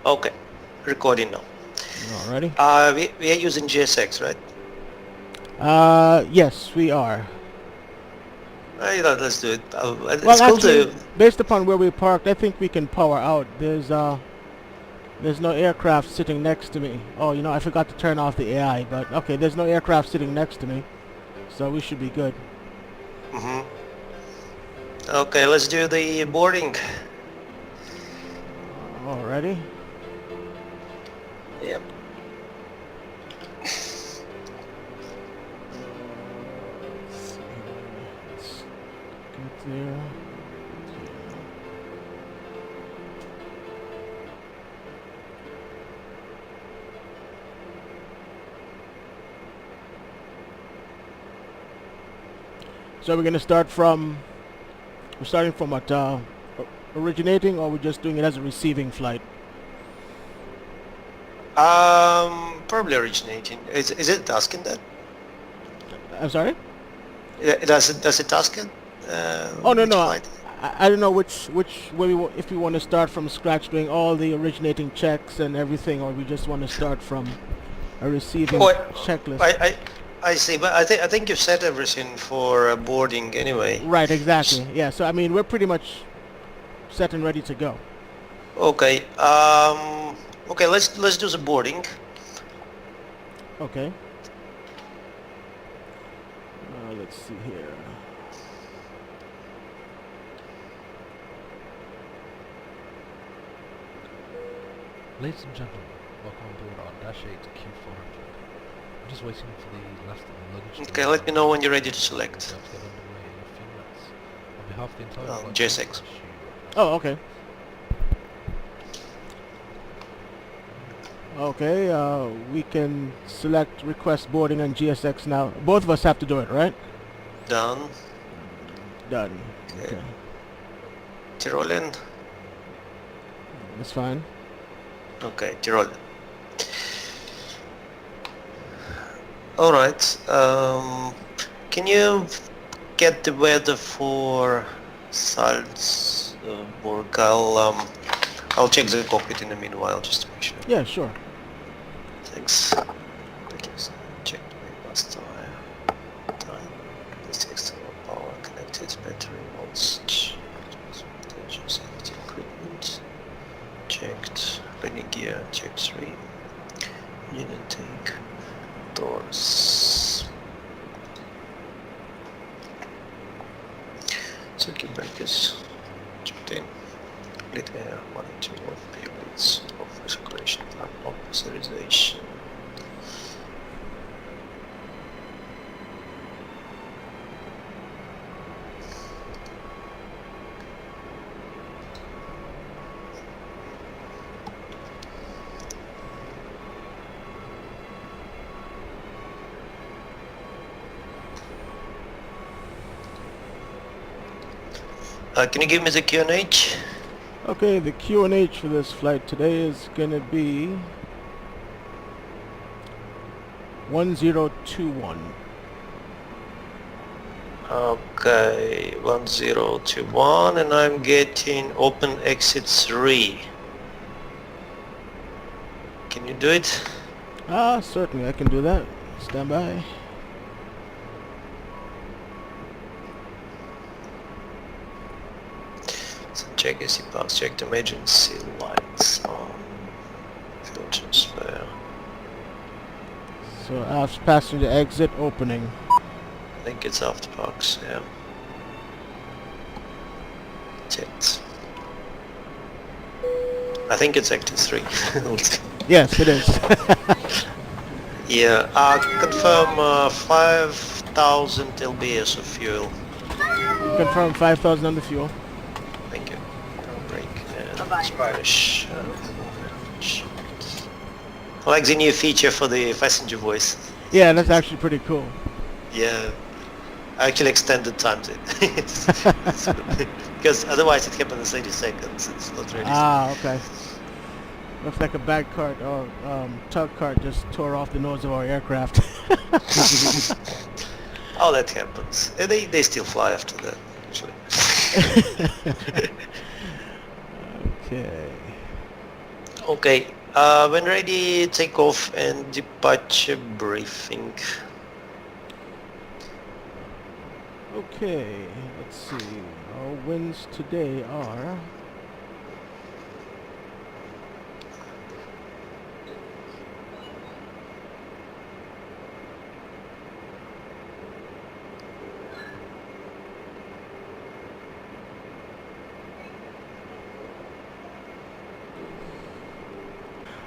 Okay, recording now. Alrighty. We are using GSX, right? Yes, we are. Let's do it. Well, It's cool actually, to. based upon where we parked, I think we can power out. There's no aircraft sitting next to me. Oh, I forgot to turn off the AI, but okay, there's no aircraft sitting next to me, so we should be good. Mhm. Okay, let's do the boarding. Alrighty. Yep. Let's see here. Let's get there. So we're gonna start from. We're starting from what? Originating, or we're just doing it as a receiving flight? Probably originating. Is it asking that? I'm sorry. Does it ask it? Oh no Which no, flight? I don't know which way if we want to start from scratch doing all the originating checks and everything, or we just want to start from a receiving Oh, checklist. I see, but I think you've set everything for boarding anyway. Right, exactly. Yeah. So I mean, we're pretty much set and ready to go. Okay. Okay. Let's do the boarding. Okay. Let's see here. Ladies and gentlemen, welcome on board on Dash 8 Q400. I'm just waiting for the last of the luggage Okay. Let me know when you're ready to select. to get underway in a few minutes. On behalf of the entire flight crew, J6. I wish you Oh, okay. Okay. We can select request boarding on GSX now. Both of us have to do it, right? Done. Done. Okay. Okay. Tyrolean. That's fine. Okay. Tyrolean. All right. Can you get the weather for Salzburg? I'll check the cockpit in the meanwhile just to make sure. Yeah, sure. Thanks. Check the last time. This external power connected battery modes. Potential safety equipment. Checked. Landing gear. Check 3. Engine intake. Doors. Circuit breakers. Checked in. Complete air monitoring of periods of circulation plan of pressurization. Can you give me the QNH? Okay, the QNH for this flight today is gonna be 1021. Okay, 1021, and I'm getting open exit 3. Can you do it? Certainly I can do that. Stand by. So check AC box, check the emergency lights on. Fuel transfer. So aft passenger exit opening. I think it's after box, yeah. Checked. I think it's active 3. Yes, it is. Yeah, confirm 5,000 lbs of fuel. Confirm 5,000 on the fuel. Thank you. Brake and Spanish. I like the new feature for the passenger voice. Yeah, that's actually pretty cool. Yeah, I actually extended time to it. It's good. Because otherwise it happens in 30 seconds. It's not really. Okay. Looks like a bag cart or tug cart just tore off the nose of our aircraft. Oh, that happens. And they still fly after that, actually. Okay. Okay, when ready, take off and departure briefing. Okay, let's see. Our winds today are...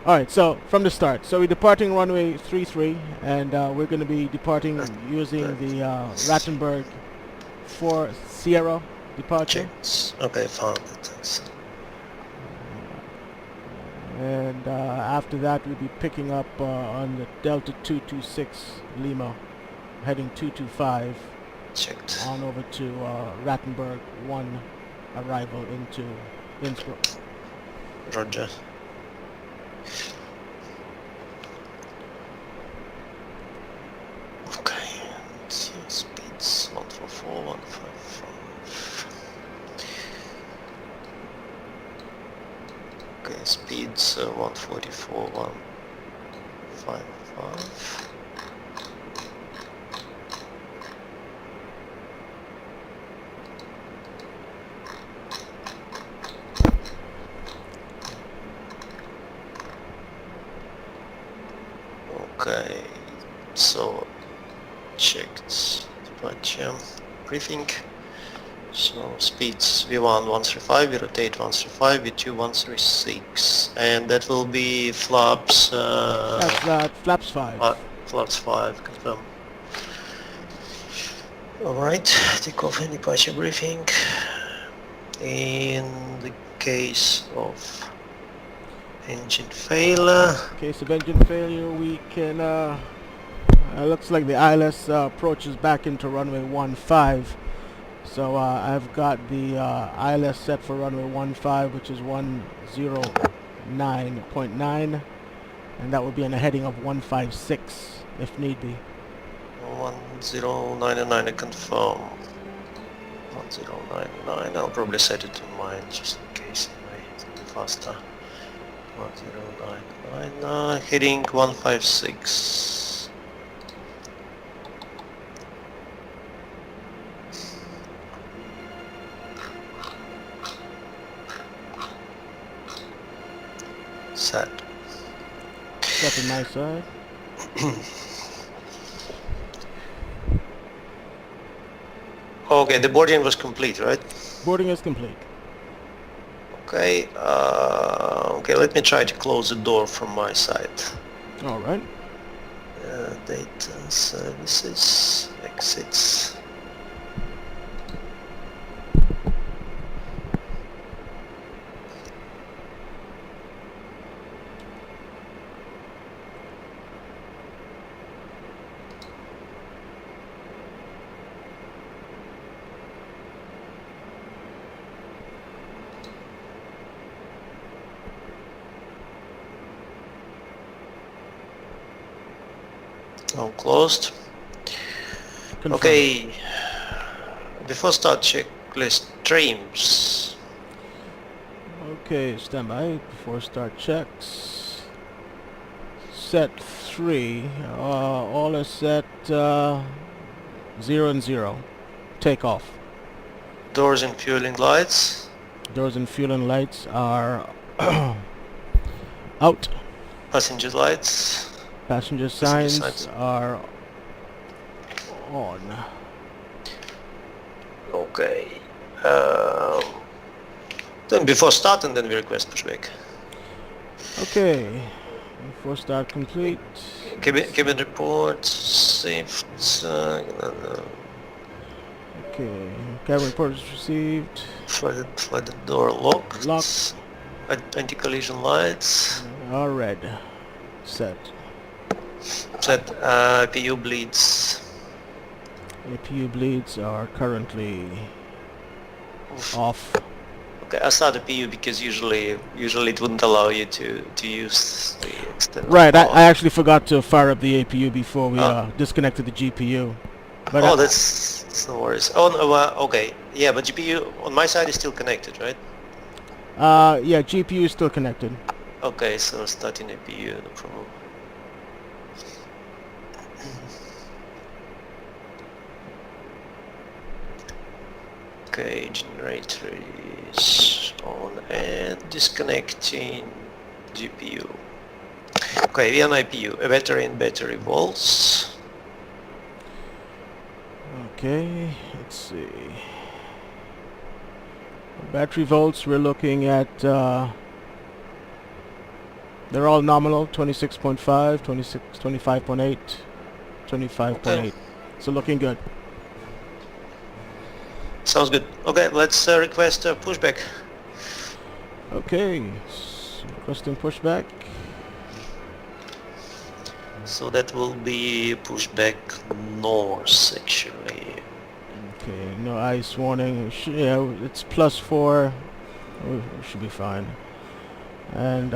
Alright, so from the start. So we're departing runway 33, and we're going to be departing using the Rattenberg 4 Sierra departure. Checks. Okay, found it. Thanks. And after that, we'll be picking up on the Delta 226 Lima, heading 225 Checked. on over to Rattenberg 1 arrival into Innsbruck. Roger. Okay, let's see, speeds 144, 155. Okay, speeds 144, 155. Okay, so checked departure briefing. So speeds V1 135, we rotate 135, V2 136, and that will be flaps. That's flaps 5. Flaps 5, confirm. Alright, take off and departure briefing. In the case of engine failure. In case of engine failure, we can... looks like the ILS approaches back into runway 15. So I've got the ILS set for runway 15, which is 109.9, and that will be on a heading of 156 if need be. 1099, I confirm. 1099, I'll probably set it to mine just in case anyway, it's a bit faster. 1099, heading 156. Set. Set on my side. Okay, the boarding was complete, right? Boarding is complete. Okay, okay, let me try to close the door from my side. All right. Data services, exits. All closed. Confirm. Okay, before start checklist streams. Okay, stand by before start checks. Set 3. All is set 0 and 0. Take off. Doors and fueling lights. Doors and fueling lights are out. Passenger lights. Passenger Passenger signs signs. are on. Okay. Then before starting, then we request pushback. Okay. Before start complete. Cabin report. Saved. Okay. Cabin report is received. Flooded door locked. Locked. Anti-collision lights. Are red. Set. Set. PU bleeds. APU bleeds are currently off. Okay, I started PU because usually it wouldn't allow you to use the external Right, power. I actually forgot to fire up the APU before we disconnected the GPU. But Oh, that's no worries. Oh, no, okay. Yeah, but GPU on my side is still connected, right? yeah, GPU is still connected. Okay, so starting APU, no problem. Okay, generator is on and disconnecting GPU. Okay, we on IPU, a battery and battery volts. Okay, let's see. Battery volts, we're looking at, they're all nominal, 26.5, 26, 25.8, 25.8. Okay, So looking good. sounds good. Okay, let's request a pushback. Okay, requesting pushback. So that will be pushback north actually. Okay, no ice warning. Yeah, it's +4. We should be fine. And,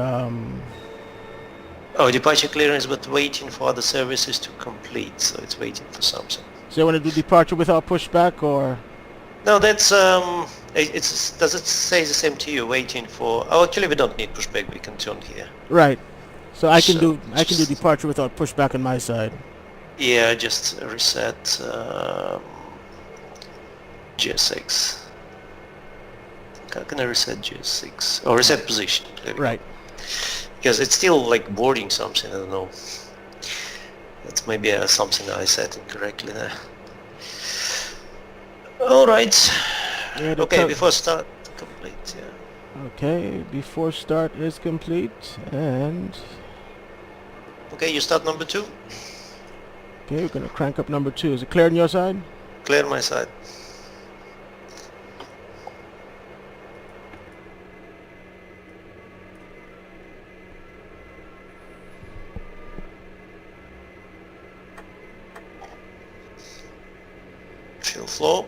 Oh, departure clearance but waiting for other services to complete, so it's waiting for something. so you want to do departure without pushback, or? No, that's it's does it say the same to you? Waiting for. Oh, actually, we don't need pushback. We can turn here. Right. So I can So do departure without pushback on my side. Yeah, just reset GS6. How can I reset GS6? Or reset position. There we go. Right. Because it's still like boarding something. I don't know. That's maybe something I set incorrectly there. All right. Yeah, Okay, before start complete. Yeah. Okay, before start is complete, and Okay, you start number 2. okay, we're gonna crank up number 2. Is it clear on your side? Clear my side. Fuel flow.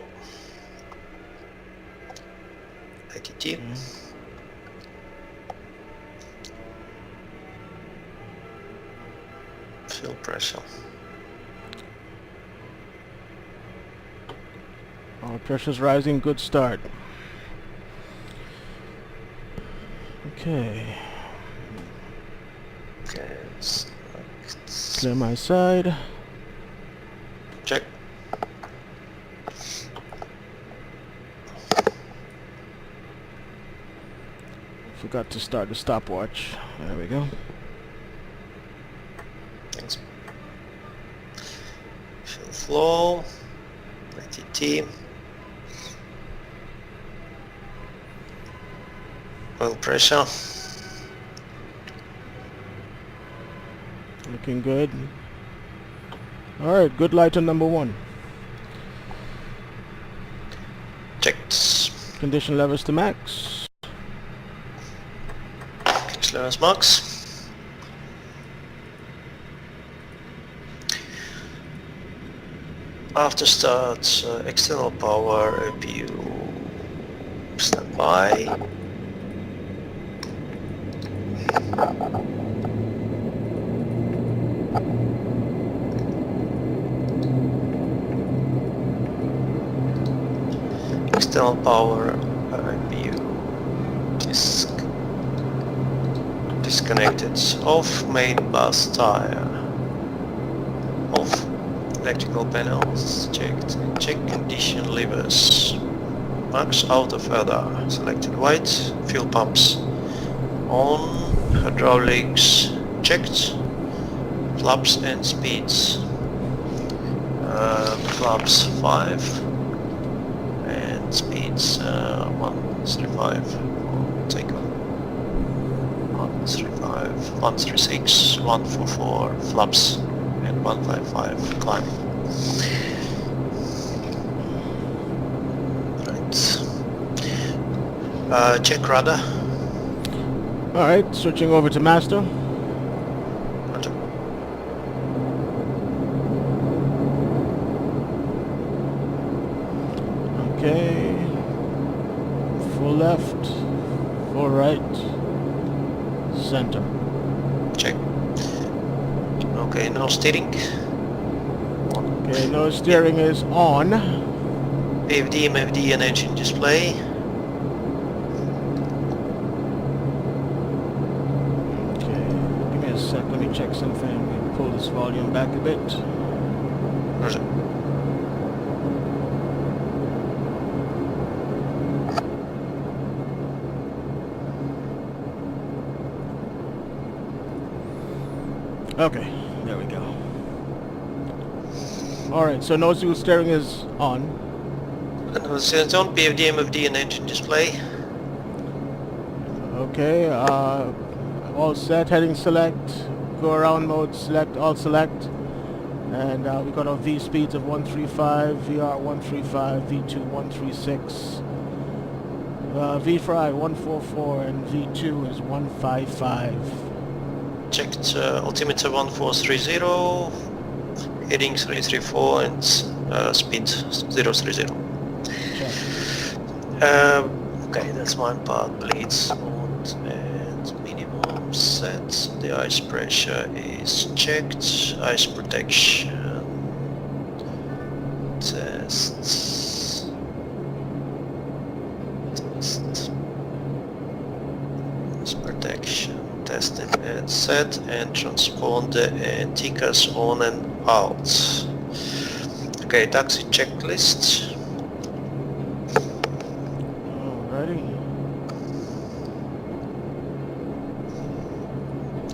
ITT. Fuel pressure. Our pressure's rising. Good start. Okay, Okay, clear my side. check. Forgot to start the stopwatch. There we go. Thanks. Fuel flow. ITT. Oil pressure. Looking good. Alright, good light on number 1. Checked. Condition levels to max. Clearance max. After start, external power, APU standby. External power, APU disconnected. Off main bus tire. Off electrical panels checked. Check condition levers. Max out of radar. Selected white. Fuel pumps on. Hydraulics checked. Flaps and speeds. Flaps 5 and speeds 135. Take on 135, 136, 144 flaps and 155 climbing. Right. Check radar. Alright, switching over to master. Roger. Okay. Full left. Full right. Center. Check. Okay, no steering. Okay, no steering is on. PFD, MFD and engine display. sec. Let me check something. Let me pull this volume back a bit. Roger. Okay, there we go. Alright, so nose wheel steering is on. Nose wheel on, PFD, MFD and engine display. Okay, all set, heading select, go around mode select, all select. And we got our V speeds of 135, VR 135, V2 136. V5 144 and V2 is 155. Checked altimeter 1430, heading 334 and speed 030. Check. Okay, that's one part. Bleeds on and minimum set. The ice pressure is checked. Ice protection tests. Test. Ice protection tested and set, and transponder and tickers on and out. Okay, taxi checklist. Alrighty.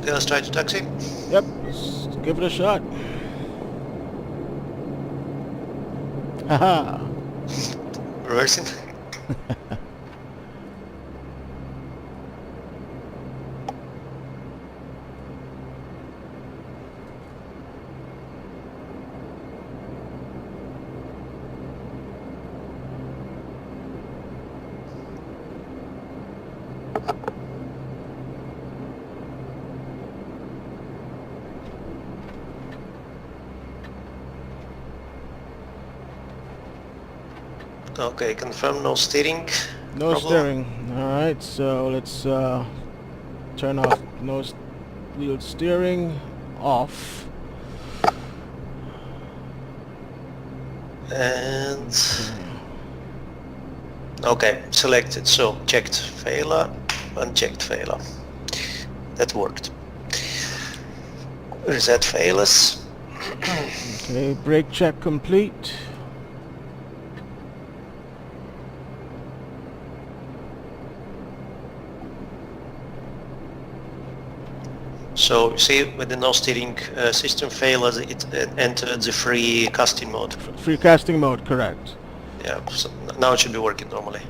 Let's try to taxi. Yep, let's give it a shot. Haha. Reversing. Okay, confirm no steering. No problem. steering. Alright, so let's turn off nose wheel steering off. And okay, selected. So checked failure, unchecked failure. That worked. Reset failures. Okay, brake check complete. So you see, with the no steering system failures, it entered the free casting mode. Free casting mode, correct. Yeah, so now it should be working normally.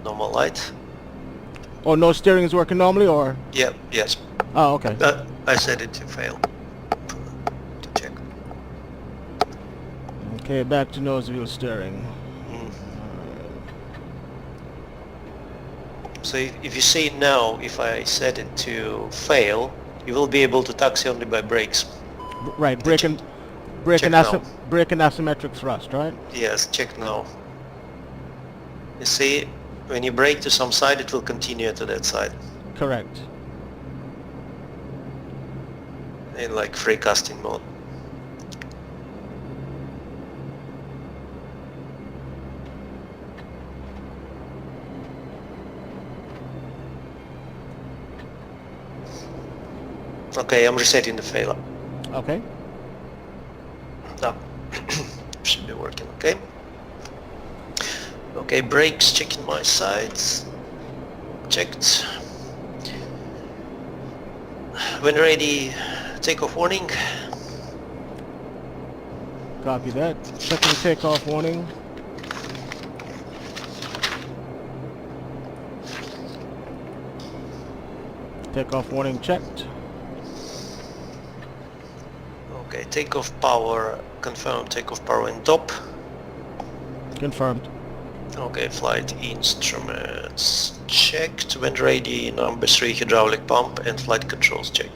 Normal light. Oh, no steering is working normally, or? Yeah, yes. Oh, okay. I set it to fail. To check. Okay, back to nose wheel steering. Mm. So if you see now, if I set it to fail, you will be able to taxi only by brakes. Right, brake and check now. brake and asymmetric thrust, right? Yes, check now. You see, when you brake to some side, it will continue to that side. Correct. In like free casting mode. Okay, I'm resetting the failure. Okay. Now, should be working okay. Okay, brakes, checking my sides. Checked. When ready, takeoff warning. Copy that. Checking takeoff warning. Takeoff warning checked. Okay, takeoff power, confirm takeoff power in top. Confirmed. Okay, flight instruments checked. When ready, number 3 hydraulic pump and flight controls check.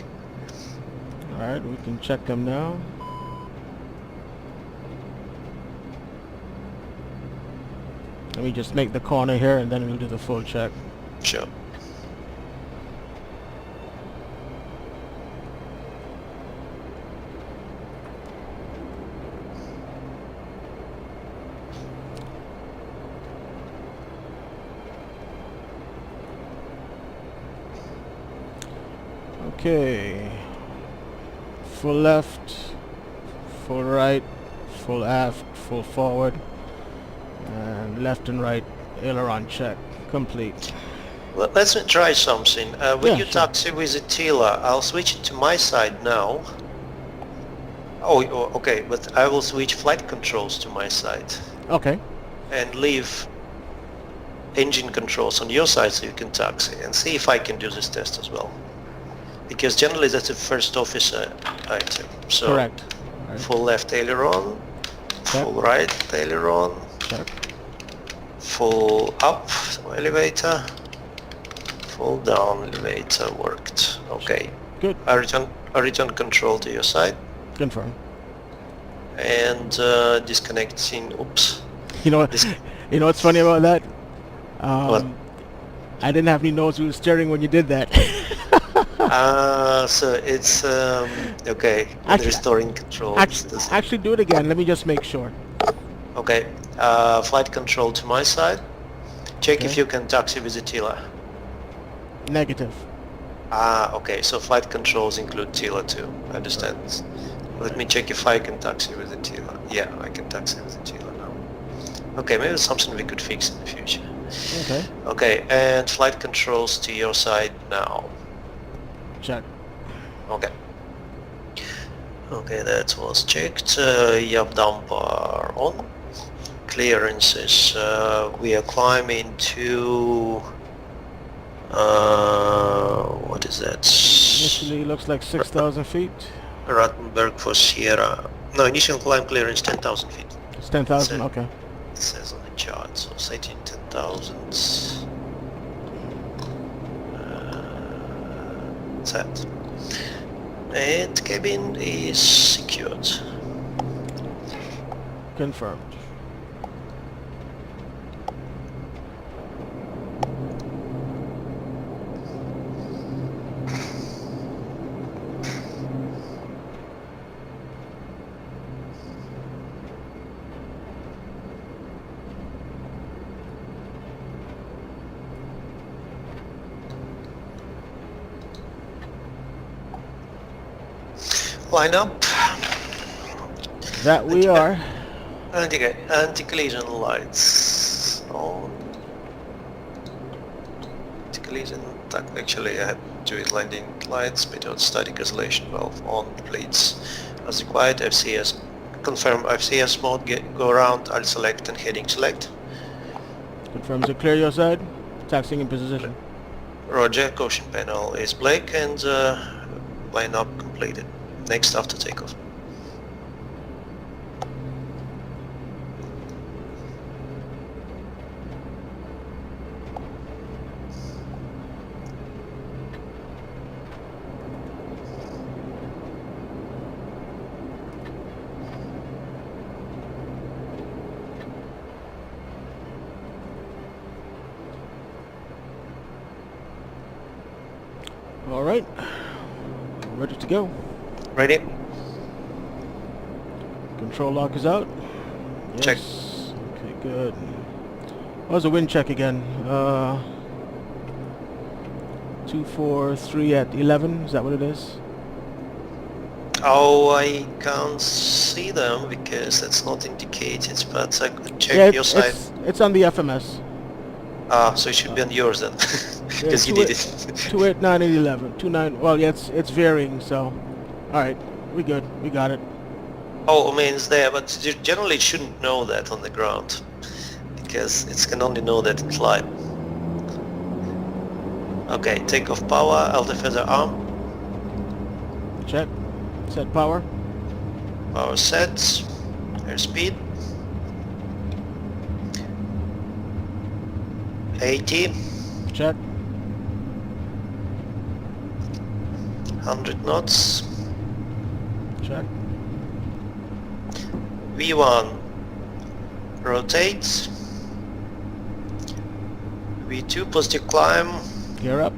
Alright, we can check them now. Let me just make the corner here and then we'll do the full check. Sure. Okay. Full left, full right, full aft, full forward, and left and right aileron check. Complete. Let's try something. When Yeah, you sure. taxi with Attila, I'll switch it to my side now. Oh, okay, but I will switch flight controls to my side Okay. and leave engine controls on your side so you can taxi, and see if I can do this test as well. Because generally that's a first officer item. So Correct. Right. full left aileron, Check. full right aileron, Check. full up elevator, full down elevator worked. Okay. Good. I return control to your side Confirm. and disconnecting. Oops. You know, This, you know what's funny about that? what? I didn't have any nose wheel steering when you did that. So it's okay. When Actually- restoring control. Actually, do it again. Let me just make sure. Okay. Flight control to my side. Check if Okay. you can taxi with Attila. Negative. Okay. So flight controls include Attila too. I understand. Let me check if I can taxi with Attila. Yeah, I can taxi with Attila now. Okay, maybe it's something we could fix in the future. Okay. Okay, and flight controls to your side now. Check. Okay. Okay, that was checked. Yav dumper on. Clearances. We are climbing to... what is that? Initially, looks like 6,000 feet. Rattenberg for Sierra. No, initial climb clearance 10,000 feet. It's 10,000. So- Okay. It says on the chart, so setting 10,000. Set. And cabin is secured. Confirmed. Line up. That we are. Anti-collision lights on. Anti-collision. Actually, I had to do it landing lights, without static isolation valve on, please. As required, FCS. Confirm FCS mode. Go around. I'll select and heading select. Confirms to clear your side. Taxiing in position. Roger. Caution panel is black and line up completed. Next after takeoff. All right. Ready to go. Ready? Control lock is out. Check. Yes. Okay, good. What was the wind check again? 243 at 11. Is that what it is? Oh, I can't see them because that's not indicated, but I could check Yeah, your side. it's on the FMS. So it should be on yours then, because you two did eight- it. 289 and 11. 29. Well, yeah, it's varying. So, all right, we good. We got it. Oh, I mean it's there, but generally it shouldn't know that on the ground, because it can only know that in flight. Okay, takeoff power, Alta feather arm, Check. Set power. power set, airspeed, 80, Check. 100 knots, Check. V1, rotate, V2, positive climb, Gear up.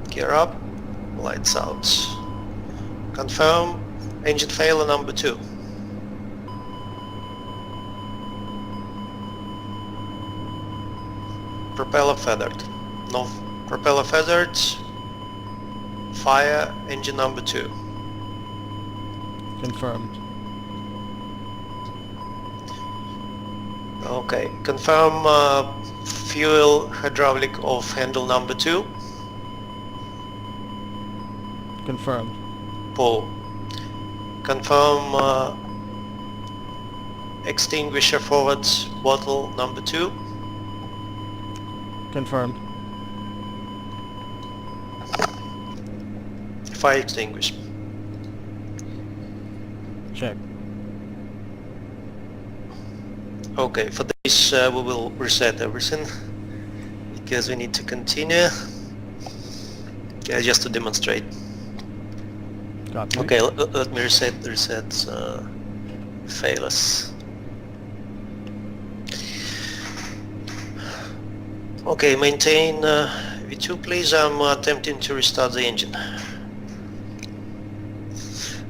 gear up, lights out. Confirm, engine failure number 2. Propeller feathered. No, propeller feathered. Fire, engine number 2. Confirmed. Okay, confirm fuel hydraulic of handle number 2. Confirmed. Pull. Confirm extinguisher forward bottle number 2. Confirmed. Fire extinguisher. Check. Okay, for this we will reset everything because we need to continue. Yeah, just to demonstrate. Copy. Okay, let me reset failures. Okay, maintain V2 please. I'm attempting to restart the engine.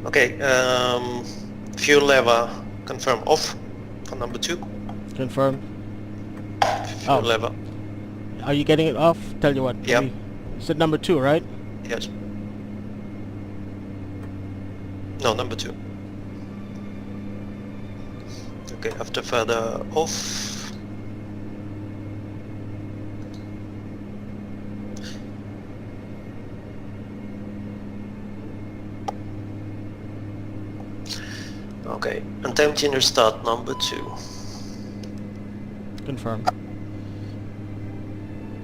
Okay, fuel lever confirm off for number 2. Confirmed. Fuel Oh. lever, Are you getting it off? Tell you what. Yep. You said number 2, right? yes. No, number 2. Okay, after further off. Okay, attempting restart number 2. Confirmed.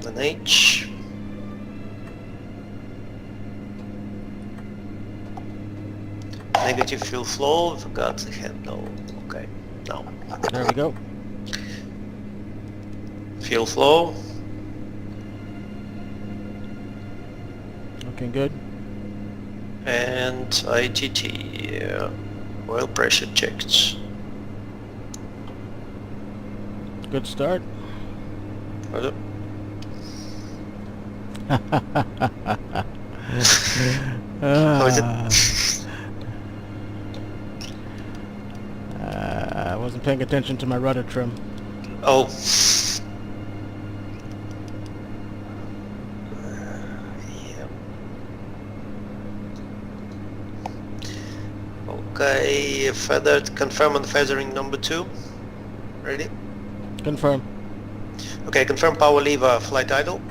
An H. Negative fuel flow, forgot the handle. Okay, now. There we go. Fuel flow, Looking good. and ITT, oil pressure checked. Good start. Further. How is it? I wasn't paying attention to my rudder trim. Oh. Yeah. Okay, feathered, confirm on feathering number 2. Ready? Confirm. Okay, confirm power lever flight idle.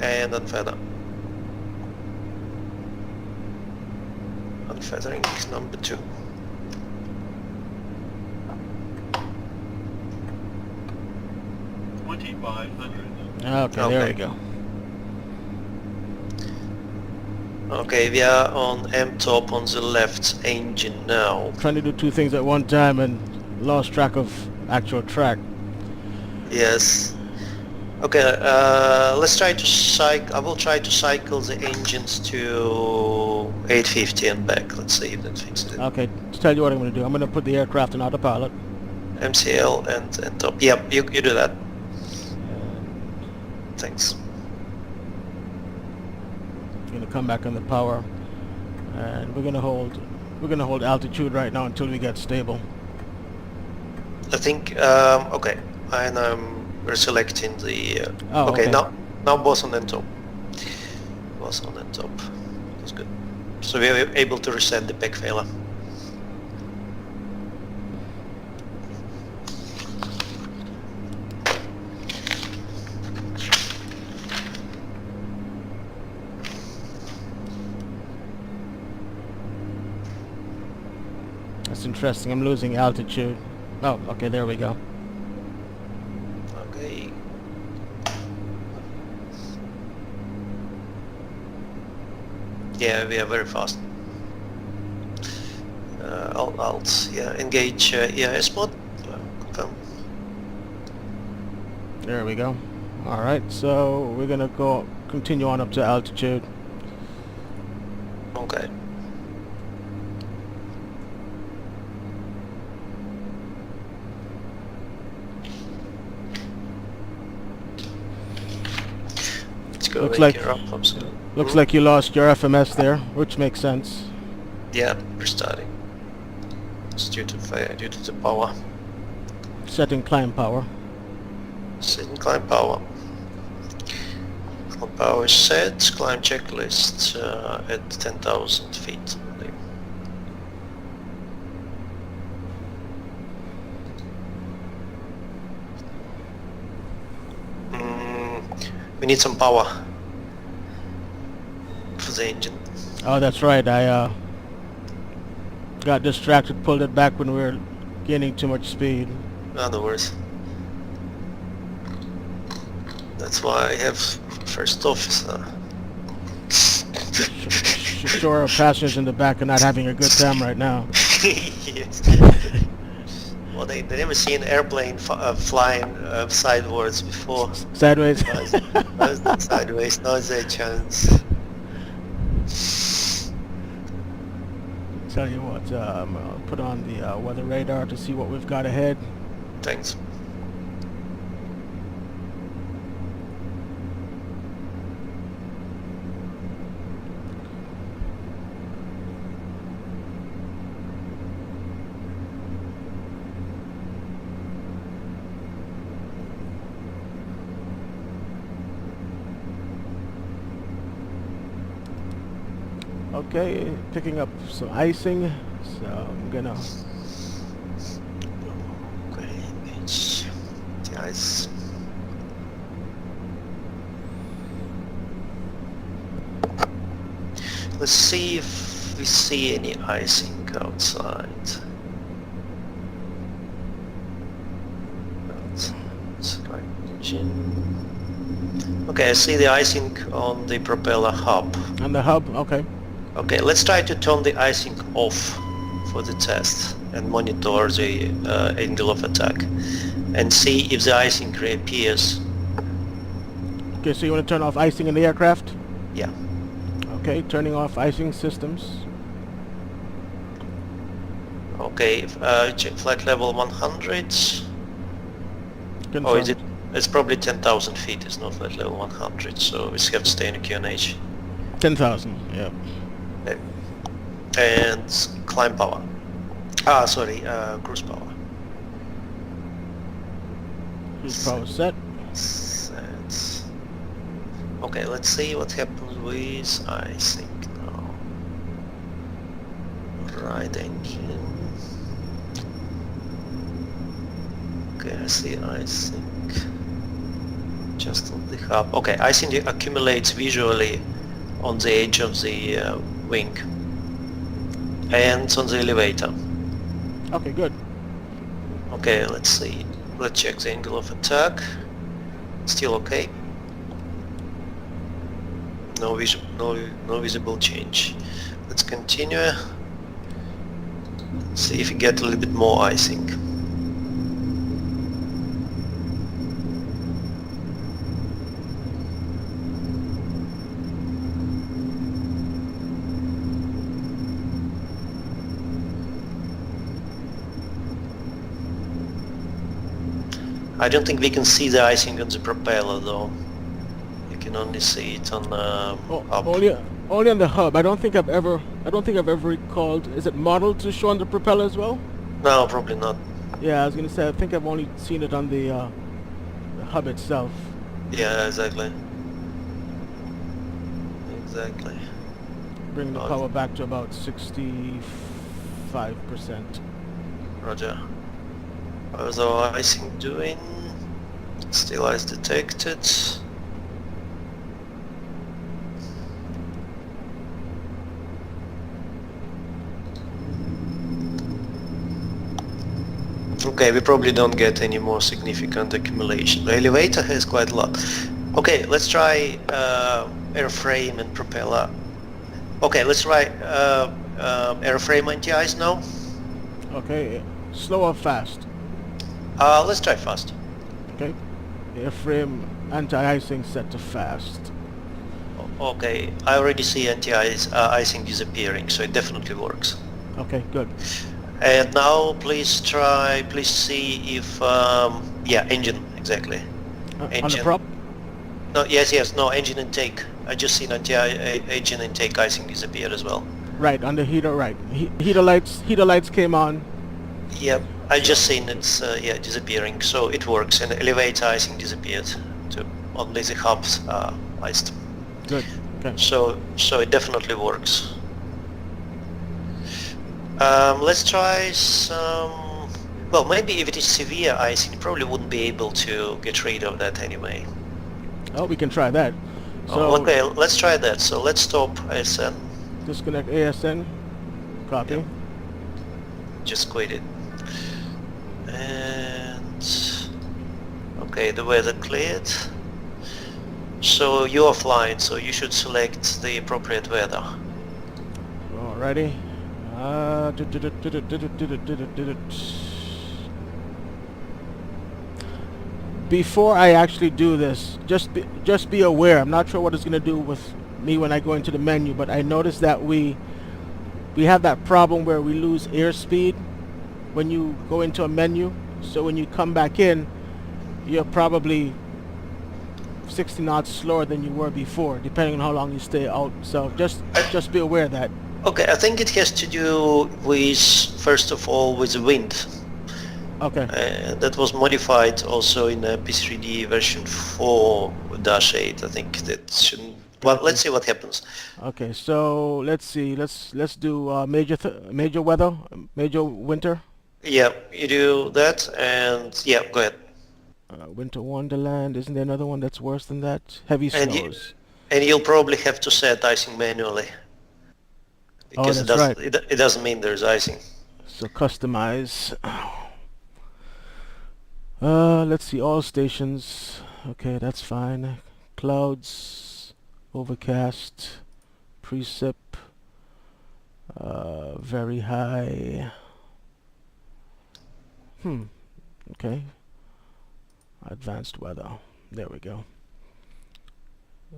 And unfeather. Unfeathering is number 2. Okay, there Okay. we go. Okay, we are on M top on the left engine now. Trying to do 2 things at one time and lost track of actual track. Yes. Okay, let's try to cycle. I will try to cycle the engines to 850 and back. Let's see if that fixes it. Okay, to tell you what I'm going to do. I'm going to put the aircraft in autopilot. MCL and top. Yep, you do that. Thanks. I'm going to come back on the power, and we're going to hold altitude right now until we get stable. I think okay, and we're selecting the. Oh, okay. Now both on and top. Both on and top. That's good. So we are able to reset the back failure. That's interesting. I'm losing altitude. Oh, okay, there we go. Okay. Yeah, we are very fast. Alt, yeah, engage EIS mode. Confirm. There we go. All right, so we're going to continue on up to altitude. Okay. Looks like like you lost your FMS there, which makes sense. Yeah, restarting. It's due to fire, due to the power. Setting climb power. Setting climb power. On power set, climb checklist at 10,000 feet. We need some power for the engine. Oh, that's right. I got distracted, pulled it back when we were gaining too much speed. No worries. That's why I have first officer. Sure, our passengers in the back are not having a good time right now. Yes. Well, they never seen airplane flying sideways before. Sideways. Sideways, now's their chance. Tell you what, I'll put on the weather radar to see what we've got ahead. Thanks. Okay, picking up some icing, so I'm gonna... Okay, it's the ice. Let's see if we see any icing outside. That's like engine. Okay, I see the icing on the propeller hub. On the hub, okay. Okay, let's try to turn the icing off for the test and monitor the angle of attack and see if the icing reappears. Okay, so you want to turn off icing in the aircraft? Yeah. Okay, turning off icing systems. Okay, check flight level 100. Confirm. Oh, is it? It's probably 10,000 feet, it's not flight level 100, so we have to stay in the QNH. 10,000, yeah. Okay. And climb power. Ah, sorry, cruise power. Cruise power set. Set. Okay, let's see what happens with icing now. Right engine. Okay, I see icing just on the hub. Okay, icing accumulates visually on the edge of the wing and on the elevator. Okay, good. Okay, let's see. Let's check the angle of attack. Still okay. No visible change. Let's continue. See if we get a little bit more icing. I don't think we can see the icing on the propeller though. You can only see it on up. Only on the hub. I don't think I've ever recalled. Is it modeled to show on the propeller as well? No, probably not. Yeah, I was gonna say I think I've only seen it on the hub itself. Yeah, exactly. Exactly. Bring the power back to about 65%. Roger. How's our icing doing? Still ice detected. Okay, we probably don't get any more significant accumulation. The elevator has quite a lot. Okay, let's try airframe and propeller. Okay, let's try airframe anti-ice now. Okay, slow or fast? Let's try fast. Okay, airframe anti-icing set to fast. Okay, I already see anti-icing disappearing, so it definitely works. Okay, good. And now please see if, yeah, engine, exactly. Engine. On the prop? No, yes, no, engine intake. I just seen engine intake icing disappear as well. Right, on the heater, right. Heater lights came on. Yep, I just seen it's, yeah, disappearing, so it works. And elevator icing disappeared too. Only the hubs are iced. good. Okay. So it definitely works. Let's try some... Well, maybe if it is severe icing, you probably wouldn't be able to get rid of that anyway. Oh, we can try that. Oh, So okay, let's try that. So let's stop ASN. disconnect ASN. Copy. Yep, just quit it. And... Okay, the weather cleared. So you're offline, so you should select the appropriate weather. Alrighty. Before I actually do this, just be aware. I'm not sure what it's gonna do with me when I go into the menu, but I noticed that we have that problem where we lose airspeed when you go into a menu. So when you come back in, you're probably 60 knots slower than you were before, depending on how long you stay out. So just be aware of that. Okay, I think it has to do with, first of all, with the wind. Okay. That was modified also in P3D version 4-8. I think that shouldn't... Well, Okay. let's see what happens. Okay. So let's see. Let's do major weather, major winter. Yeah, you do that, and yeah, go ahead. Winter Wonderland. Isn't there another one that's worse than that? Heavy And snows. you'll probably have to set icing manually Oh, because that's right. it doesn't mean there's icing. So customize. Let's see, all stations. Okay, that's fine. Clouds, overcast, precip, very high. Okay. Advanced weather. There we go.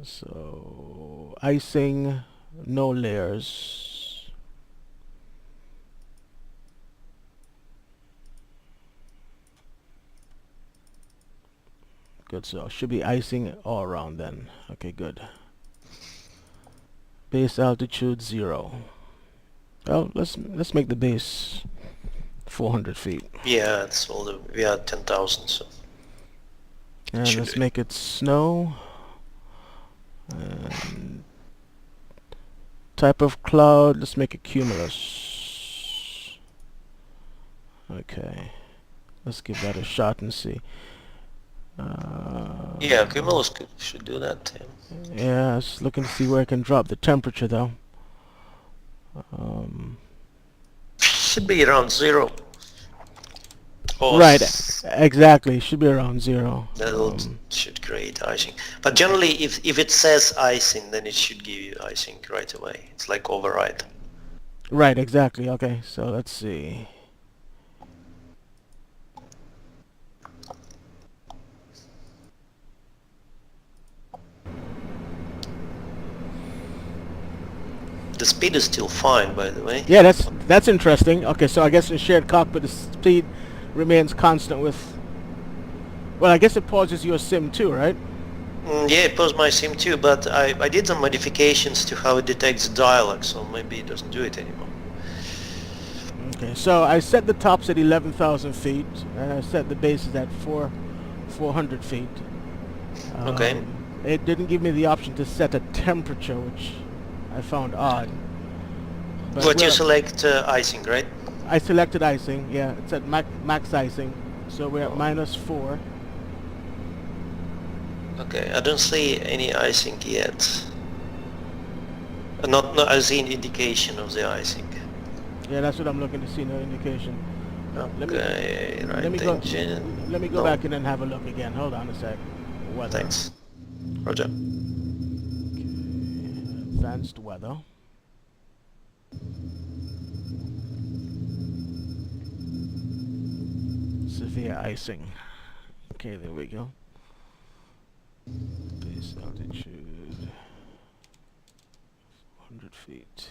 So, icing, no layers. Good, so should be icing all around then. Okay, good. Base altitude 0. Well, let's make the base 400 feet. Yeah, it's all we are 10,000, so And should let's be. make it snow. And type of cloud, let's make it cumulus. Okay. Let's give that a shot and see. Yeah, Cumulus should do that. Yeah. Yeah, I was looking to see where I can drop the temperature though. Should be around 0. Or Right, exactly. Should be around 0. that should create icing. But generally, if it says icing, then it should give you icing right away. It's like override. Right, exactly. Okay, so let's see. The speed is still fine, by the way. Yeah, that's interesting. Okay, so I guess in shared cockpit the speed remains constant with... Well, I guess it pauses your sim too, right? Yeah, it paused my sim too, but I did some modifications to how it detects dialogue, so maybe it doesn't do it anymore. Okay, so I set the tops at 11,000 feet, and I set the bases at 400 feet. Okay. It didn't give me the option to set a temperature, which I found odd. But you select icing, right? I selected icing, yeah, it's at max icing, so we're at -4. Okay, I don't see any icing yet. Not I see an indication of the icing. Yeah, that's what I'm looking to see, no indication. Okay, right Let me go. engine. Let me go No, back in and have a look again. Hold on a sec. Weather. thanks. Roger. Okay. Advanced weather. Severe icing. Okay, there we go. Base altitude 100 feet.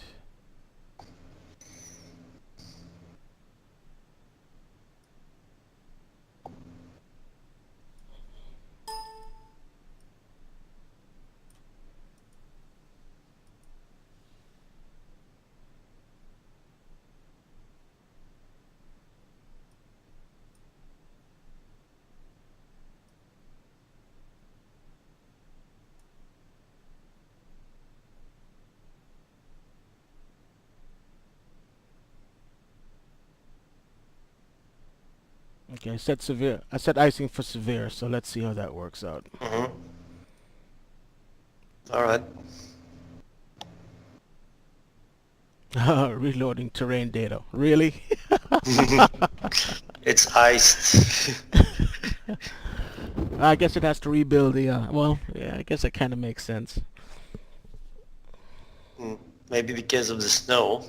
Okay, set severe. I set icing for severe, so let's see how that works out. Mm-hmm. All right. Reloading terrain data. Really? It's iced. I guess it has to rebuild the. Well, yeah, I guess that kind of makes sense. Maybe because of the snow.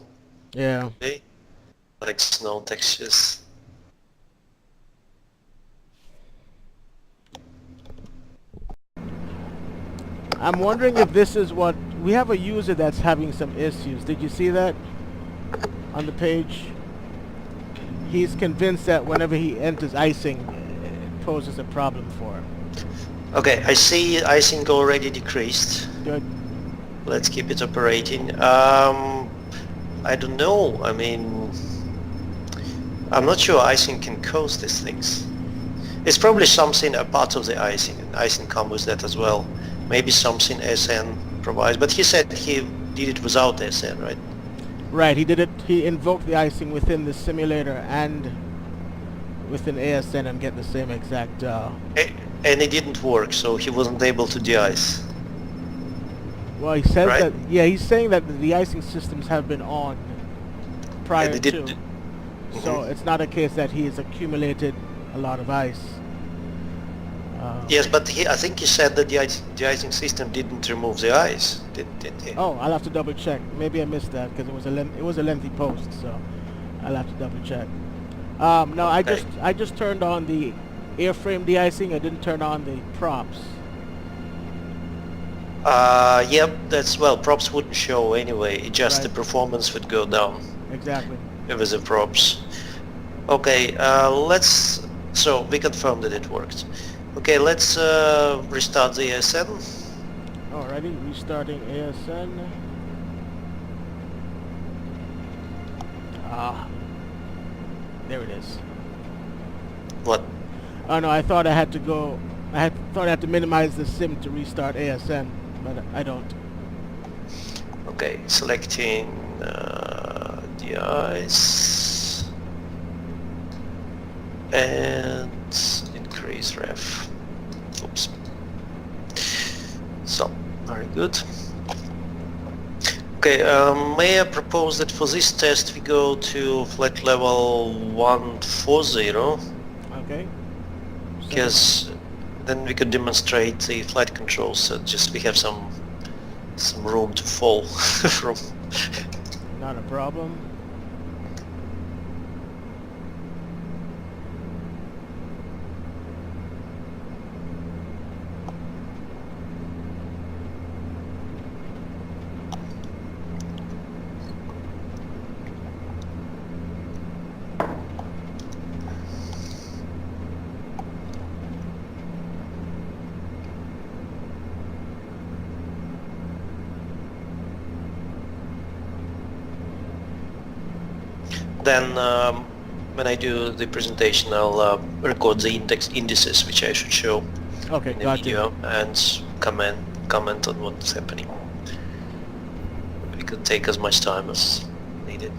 Yeah. Could be. Like snow textures. I'm wondering if this is what we have a user that's having some issues. Did you see that on the page? He's convinced that whenever he enters icing, it poses a problem for him. Okay, I see icing already decreased. Good. Let's keep it operating. I don't know. I mean, I'm not sure icing can cause these things. It's probably something a part of the icing, and icing comes with that as well. Maybe something SN provides, but he said he did it without SN, right? Right, he did it. He invoked the icing within the simulator and within ASN and get the same exact. And it didn't work, so he wasn't able to de-ice. Well, he says Right. that. Yeah, he's saying that the icing systems have been on prior And it to. didn't. So it's not a case that he has accumulated a lot of ice. Yes, but I think he said that the icing system didn't remove the ice, didn't he? Oh, I'll have to double check. Maybe I missed that because it was a lengthy post, so I'll have to double check. No, Okay. I just turned on the airframe de-icing. I didn't turn on the props. Yep, that's, well, props wouldn't show anyway, just the Right. performance would go down Exactly. with the props. Okay, so we confirmed that it worked. Okay, let's restart the ASN. Alrighty, restarting ASN. There it is. What? Oh no, I thought I had to go. Thought I had to minimize the sim to restart ASN, but I don't. Okay, selecting the ice and increase ref. Oops. So, very good. Okay, may I propose that for this test we go to flight level 140, Okay. because then we could demonstrate the flight controls, so just we have some room to fall from. Not a problem. Then when I do the presentation, I'll record the indices which I should show Okay, in the got video you. and comment on what's happening. It could take as much time as needed.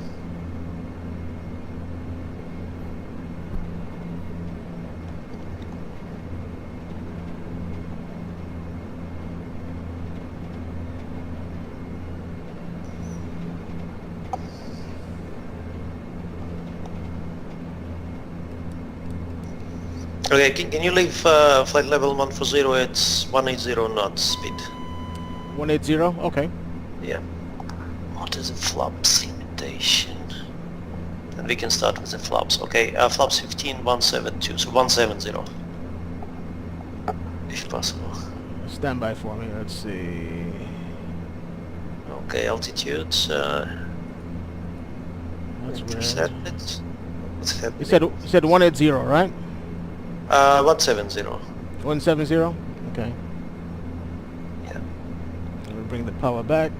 Okay, can you leave flight level 140 at 180 knots speed? 180. Okay. Yeah. What is a flaps imitation? And we can start with the flaps. Okay, flaps 15, 172, so 170. If possible. Stand by for me. Let's see. Okay, altitude. That's Intercept weird. it. What's happening? You said 180, right? 170. 170. Okay. Yeah. We'll bring the power back.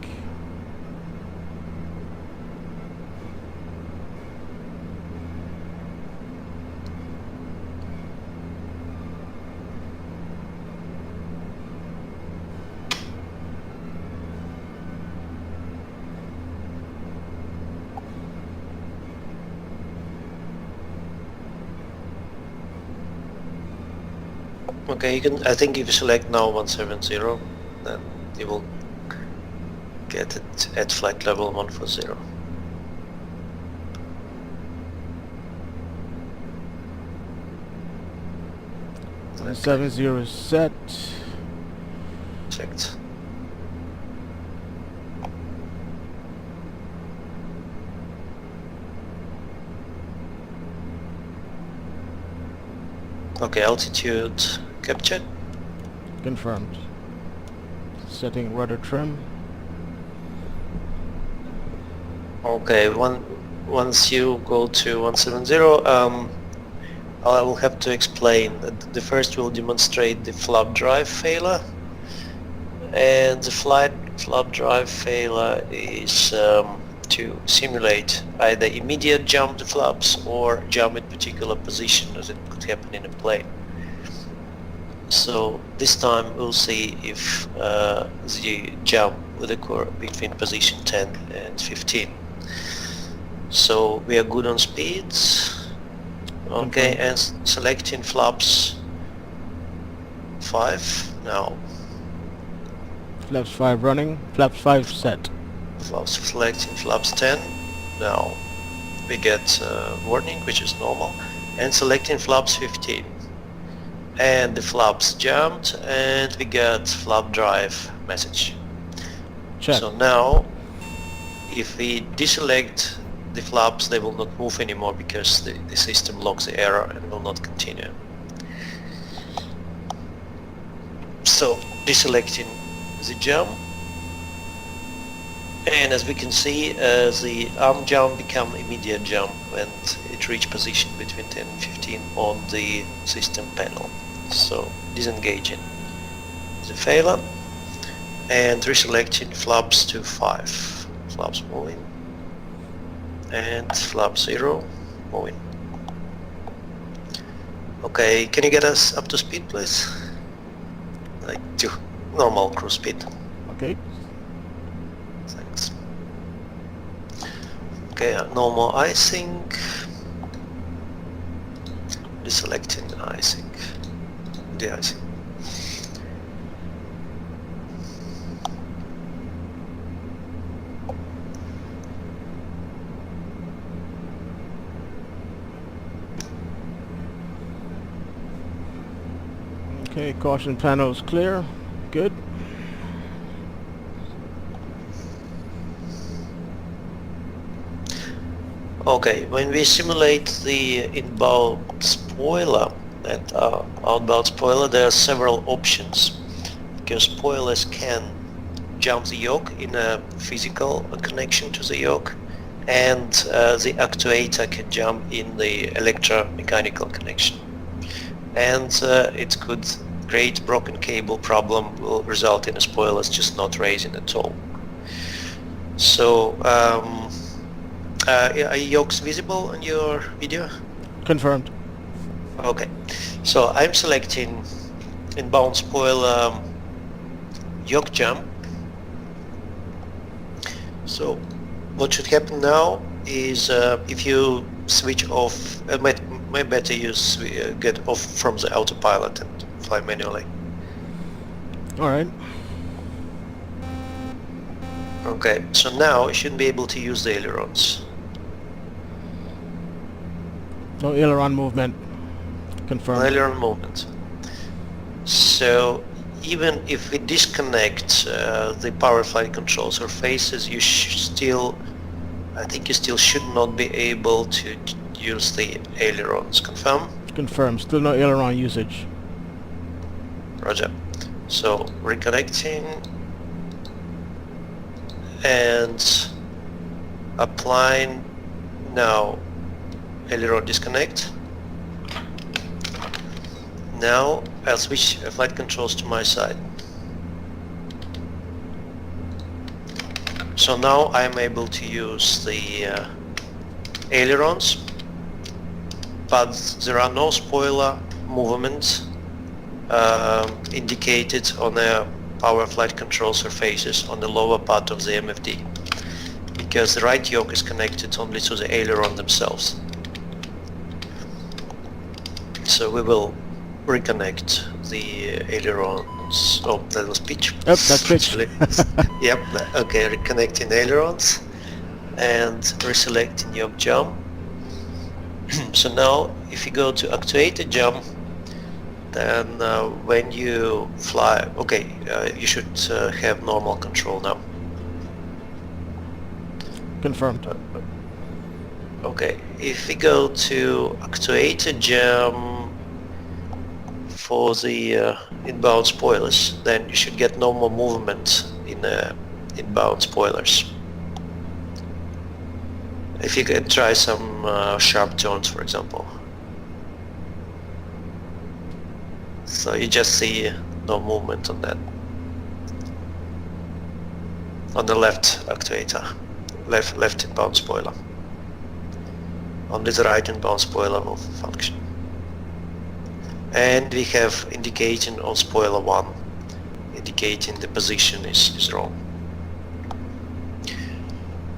Okay, you can. I think if you select now 170, then you will get it at flight level 140. 170 is set. Checked. Okay, altitude captured. Confirmed. Setting rudder trim. Okay, once you go to 170, I will have to explain that the first will demonstrate the flap drive failure, and the flap drive failure is to simulate either immediate jump the flaps or jump in particular position, as it could happen in a plane. So this time we'll see if the jump will occur between position 10 and 15. So we are good on speeds. Okay, and selecting flaps 5 now. Flaps 5 running. Flaps 5 set. Selecting flaps 10 now. We get warning, which is normal, and selecting flaps 15. And the flaps jumped, and we get flap drive message. Check. So now, if we deselect the flaps, they will not move anymore because the system logs the error and will not continue. So deselecting the jump, and as we can see, the arm jump become immediate jump when it reach position between 10 and 15 on the system panel. So disengaging the failure and reselecting flaps to 5. Flaps moving and flap 0 moving. Okay, can you get us up to speed, please? Like to normal cruise speed. Okay. Thanks. Okay, normal icing. Deselecting icing. De-icing. Okay, caution panel is clear. Good. Okay, when we simulate the inbound spoiler and outbound spoiler, there are several options, because spoilers can jump the yoke in a physical connection to the yoke, and the actuator can jump in the electromechanical connection. And it could create broken cable problem, will result in the spoilers just not raising at all. So are yokes visible on your video? Confirmed. Okay, so I'm selecting inbound spoiler yoke jump. So what should happen now is if you switch off, may better use get off from the autopilot and fly manually. Alright. Okay, so now you shouldn't be able to use the ailerons. No aileron movement. Confirmed. No aileron movement. So even if we disconnect the power flight control surfaces, you I think you still should not be able to use the ailerons. Confirm? Confirmed. Still no aileron usage. Roger. So reconnecting and applying now aileron disconnect. Now I'll switch flight controls to my side. So now I'm able to use the ailerons, but there are no spoiler movements indicated on the power flight control surfaces on the lower part of the MFD, because the right yoke is connected only to the aileron themselves. So we will reconnect the ailerons. Oh, that was pitch. Yep, that's pitch. Actually. Yep. Okay, reconnecting ailerons and reselecting your jump. So now, if you go to actuated jump, then when you fly, okay, you should have normal control now. Confirmed. Okay, if we go to actuated jump for the inbound spoilers, then you should get no more movement in inbound spoilers. If you can try some sharp turns, for example. So you just see no movement on that. On the left actuator, left inbound spoiler. Only the right inbound spoiler will function. And we have indicating on spoiler 1, indicating the position is wrong.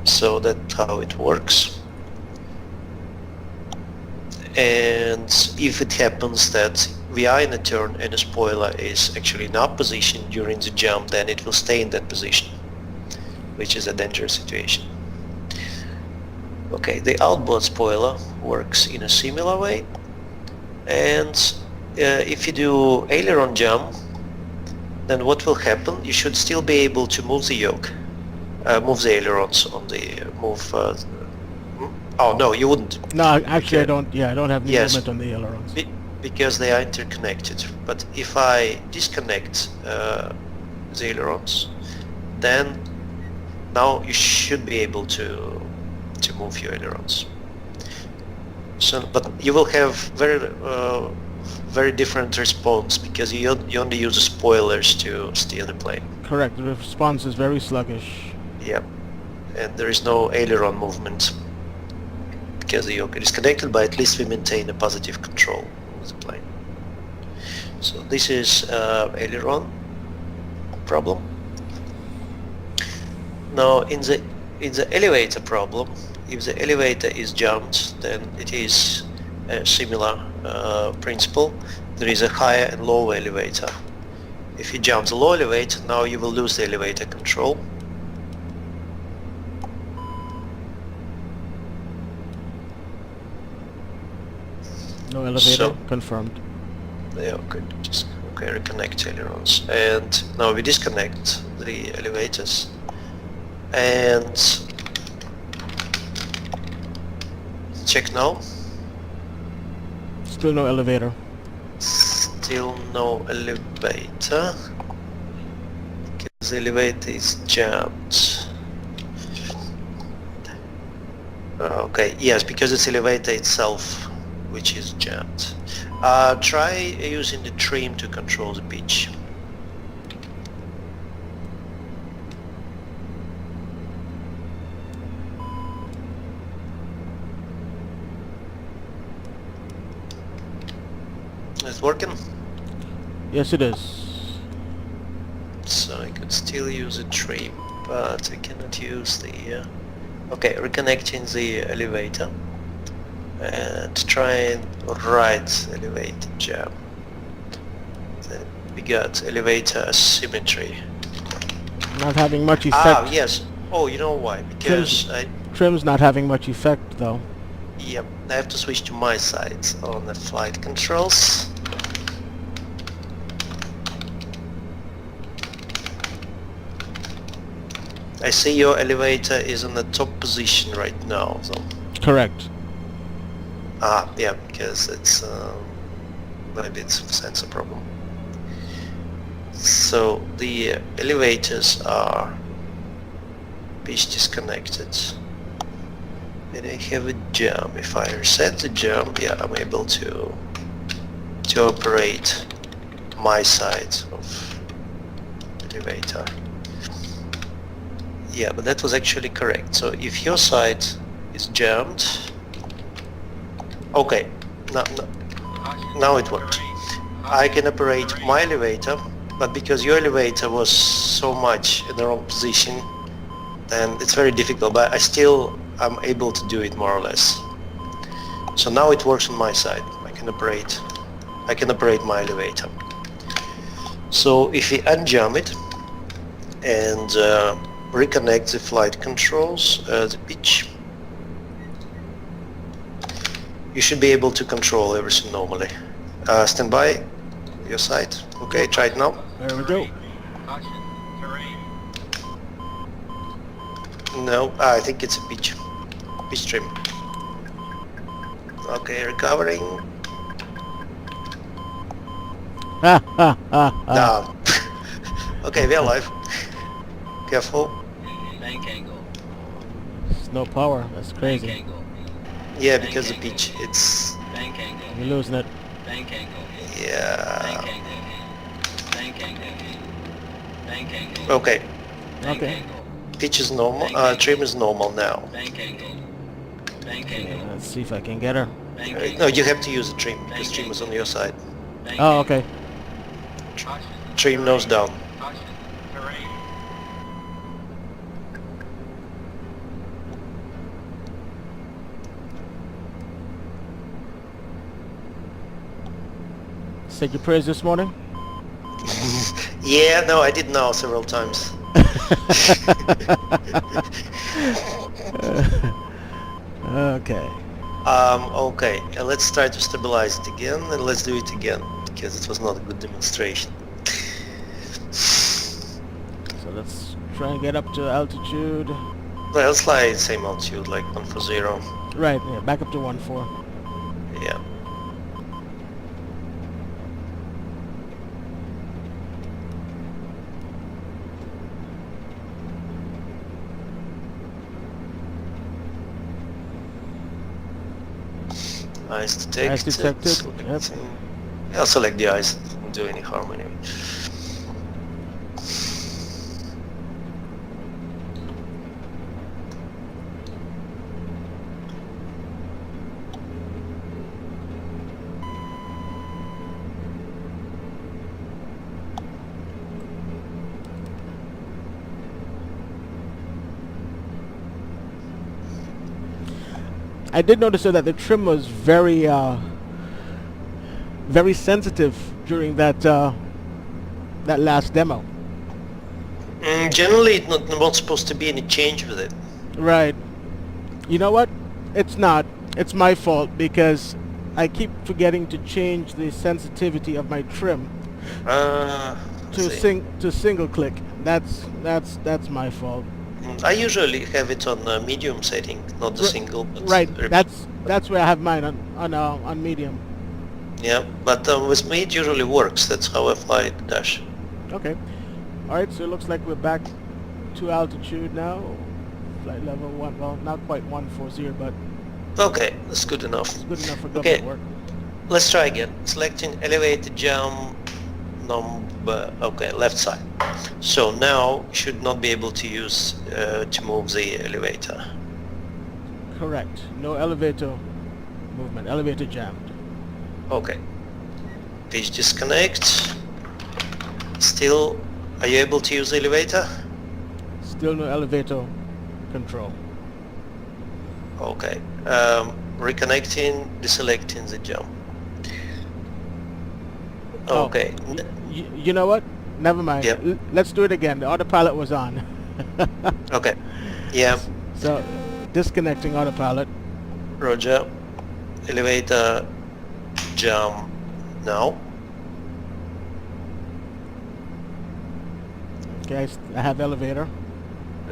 So that's how it works. And if it happens that we are in a turn and a spoiler is actually in up position during the jump, then it will stay in that position, which is a dangerous situation. Okay, the outboard spoiler works in a similar way, and if you do aileron jump, then what will happen? You should still be able to move the yoke, move the ailerons on the move. Oh no, you wouldn't. No, actually, I don't. Yeah, I don't have any Yes. movement on the ailerons. Because they are interconnected. But if I disconnect the ailerons, then now you should be able to move your ailerons. So, but you will have very different response because you only use the spoilers to steer the plane. Correct. The response is very sluggish. Yeah, and there is no aileron movement because the yoke is disconnected, but at least we maintain a positive control of the plane. So this is aileron problem. Now in the elevator problem, if the elevator is jumped, then it is a similar principle. There is a higher and lower elevator. If you jump the low elevator, now you will lose the elevator control. No elevator. So- Confirmed. Yeah, okay, reconnect ailerons. And now we disconnect the elevators. And check now. Still no elevator. Still no elevator. Because the elevator is jammed. Okay, yes, because it's elevator itself which is jammed. Try using the trim to control the pitch. Is it working? Yes, it is. So I could still use a trim, but I cannot use the... Okay, reconnecting the elevator. And try and right elevator jam. Then we got elevator asymmetry. Not having much effect. Ah, yes. Oh, you know why? Because Trim's not having much effect though. Yep, I have to switch to my side on the flight controls. I see your elevator is in the top position right now, so... Correct. Ah, yeah, because it's... maybe it's a sensor problem. So the elevators are pitch disconnected. And I have a jump. If I reset the jump, yeah, I'm able to operate my side of elevator. Yeah, but that was actually correct. So if your side is jammed, okay, now it works. I can operate my elevator, but because your elevator was so much in the wrong position, then it's very difficult, but I'm able to do it more or less. So now it works on my side. I can operate I can operate my elevator. So if we unjam it and reconnect the flight controls, the pitch, you should be able to control everything normally. Stand by, your side. Okay, try it now. There we go. No, I think it's a pitch trim. Okay, recovering. Ha ha ha ha. Down. Okay, we're alive. Careful. Bank angle. It's no power. That's Bank crazy. angle. Yeah, because the pitch, it's... Bank angle. We're losing it. Bank angle. Yeah. Bank angle. Bank angle. Bank angle. Okay, Bank Okay. angle. pitch is normal, trim is normal now. Bank angle. Bank Yeah, angle. let's see if I can get her. Bank angle. No, you have to use the trim, because trim is on your side. Bank Oh, angle. okay. Caution. Trim nose down. Caution. Terrain. Said your prayers this morning? Yeah, no, I did now several times. Okay. Okay, let's try to stabilize it again, and let's do it again, because it was not a good demonstration. So let's try and get up to altitude. Well, let's fly same altitude, like 140. Right, yeah, back up to 1-4. Yeah. Ice detected. Ice detected, yep. Selecting. I'll select the ice, it won't do any harm anyway. I did notice though that the trim was very very sensitive during that that last demo. Generally, it's not supposed to be any change with it. Right. You know what? It's not. It's my fault because I keep forgetting to change the sensitivity of my trim to single click. That's my fault. I usually have it on medium setting, not the single. But Right. That's where I have mine on medium. Yeah, but with me it usually works. That's how I fly the Dash. Okay. All right. So it looks like we're back to altitude now. Flight level 1. Well, not quite 140, but Okay, that's good enough. it's good enough for Okay. government work. Let's try again. Selecting elevator jump number. Okay, left side. So now you should not be able to use to move the elevator. Correct. No elevator movement. Elevator jammed. Okay. Pitch disconnect. Still, are you able to use the elevator? Still no elevator control. Okay. Reconnecting, deselecting the jump. Oh. Okay. You know what? Never mind. Yep. Let's do it again. The autopilot was on. Okay. Yeah. So, disconnecting autopilot. Roger. Elevator jump now. Okay, I have elevator.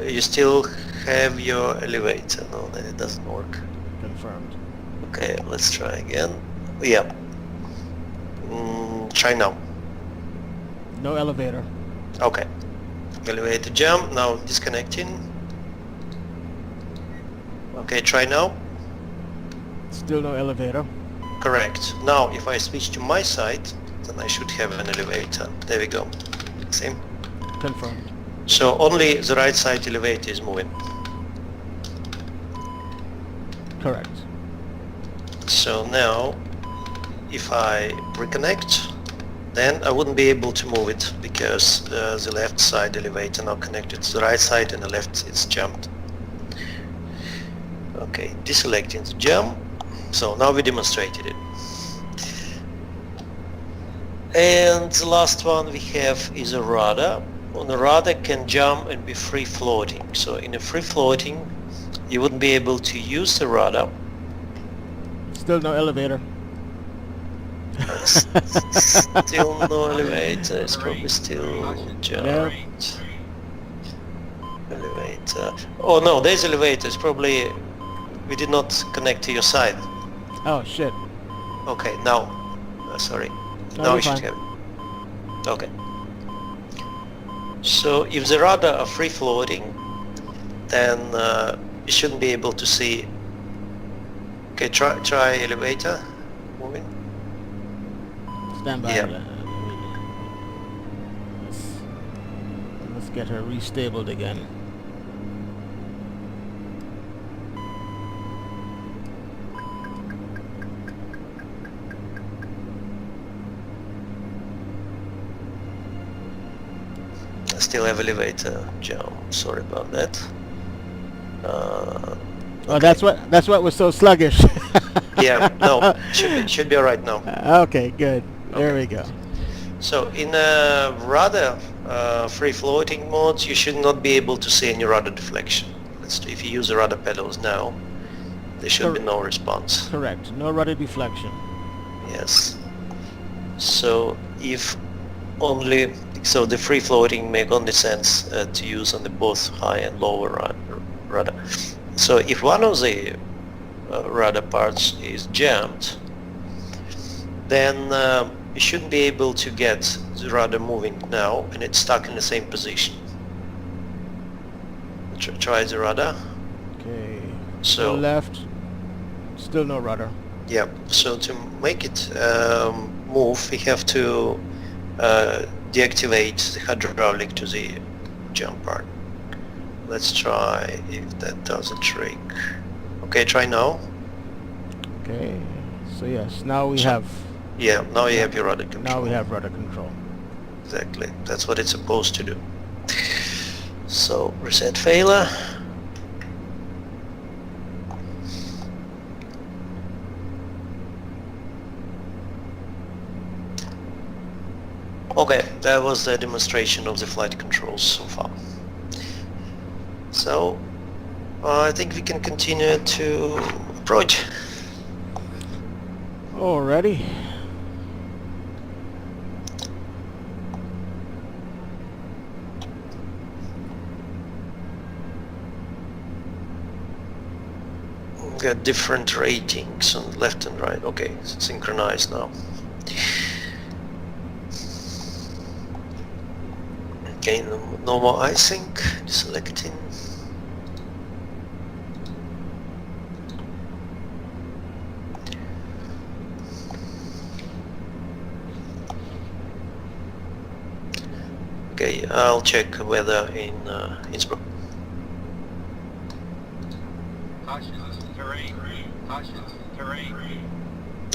You still have your elevator. No, then it doesn't work. Confirmed. Okay, let's try again. Yeah. Try now. No elevator. Okay. Elevator jump, now disconnecting. Okay, try now. Still no elevator. Correct. Now if I switch to my side, then I should have an elevator. There we go. See? Confirmed. So only the right side elevator is moving. Correct. So now if I reconnect, then I wouldn't be able to move it because the left side elevator now connected to the right side and the left it's jumped. Okay, deselecting the jump. So now we demonstrated it. And the last one we have is a rudder. On a rudder can jump and be free floating. So in a free floating, you wouldn't be able to use the rudder. Still no elevator. Still no elevator. It's probably still jumped. Elevator. Oh no, there's elevator. It's probably we did not connect to your side. Oh shit. Okay, now. Sorry. No, Now you're we should fine. have it. Okay. So if the rudder are free floating, then you shouldn't be able to see. Okay, try elevator. Moving. Stand by. Yep. Let's get her restabled again. I still have elevator jump. Sorry about that. Oh, that's what was so sluggish. Yeah, no, should be alright now. Okay, good. There Okay. we go. So in a rudder free floating modes, you should not be able to see any rudder deflection. If you use the rudder pedals now, there should be no response. Correct. No rudder deflection. Yes. So if only the free floating make only sense to use on the both high and lower rudder. So if one of the rudder parts is jammed, then you shouldn't be able to get the rudder moving now, and it's stuck in the same position. Try the rudder. Okay. So left. Still no rudder. yeah. So to make it move, we have to deactivate the hydraulic to the jump part. Let's try if that does a trick. Okay, try now. Okay. So yes, now we So- have. Yeah, now you have your rudder control. Now we have rudder control. Exactly. That's what it's supposed to do. So reset failure. Okay, that was the demonstration of the flight controls so far. So I think we can continue to approach. Alrighty. Got different ratings on left and right. Okay, it's synchronized now. Okay, no more icing. Selecting. Okay, I'll check weather in Innsbruck. Caution, terrain. Caution, terrain.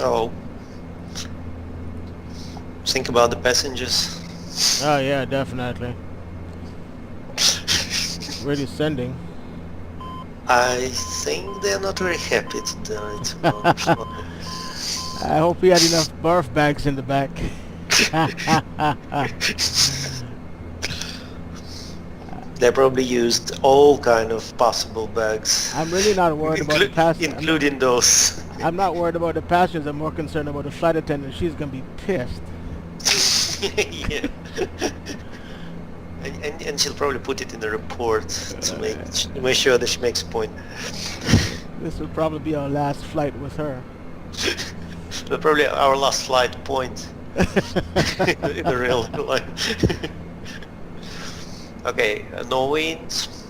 Oh. Think about the passengers. Oh yeah, definitely. We're descending. I think they're not very happy tonight. I hope we had enough barf bags in the back. They probably used all kind of possible bags, I'm really not worried about the passengers. including those. I'm not worried about the passengers. I'm more concerned about the flight attendant. She's gonna be pissed. Yeah. And she'll probably put it in the report to make sure that she makes a point. This will probably be our last flight with her. But probably our last flight point in the real life. Okay, no winds,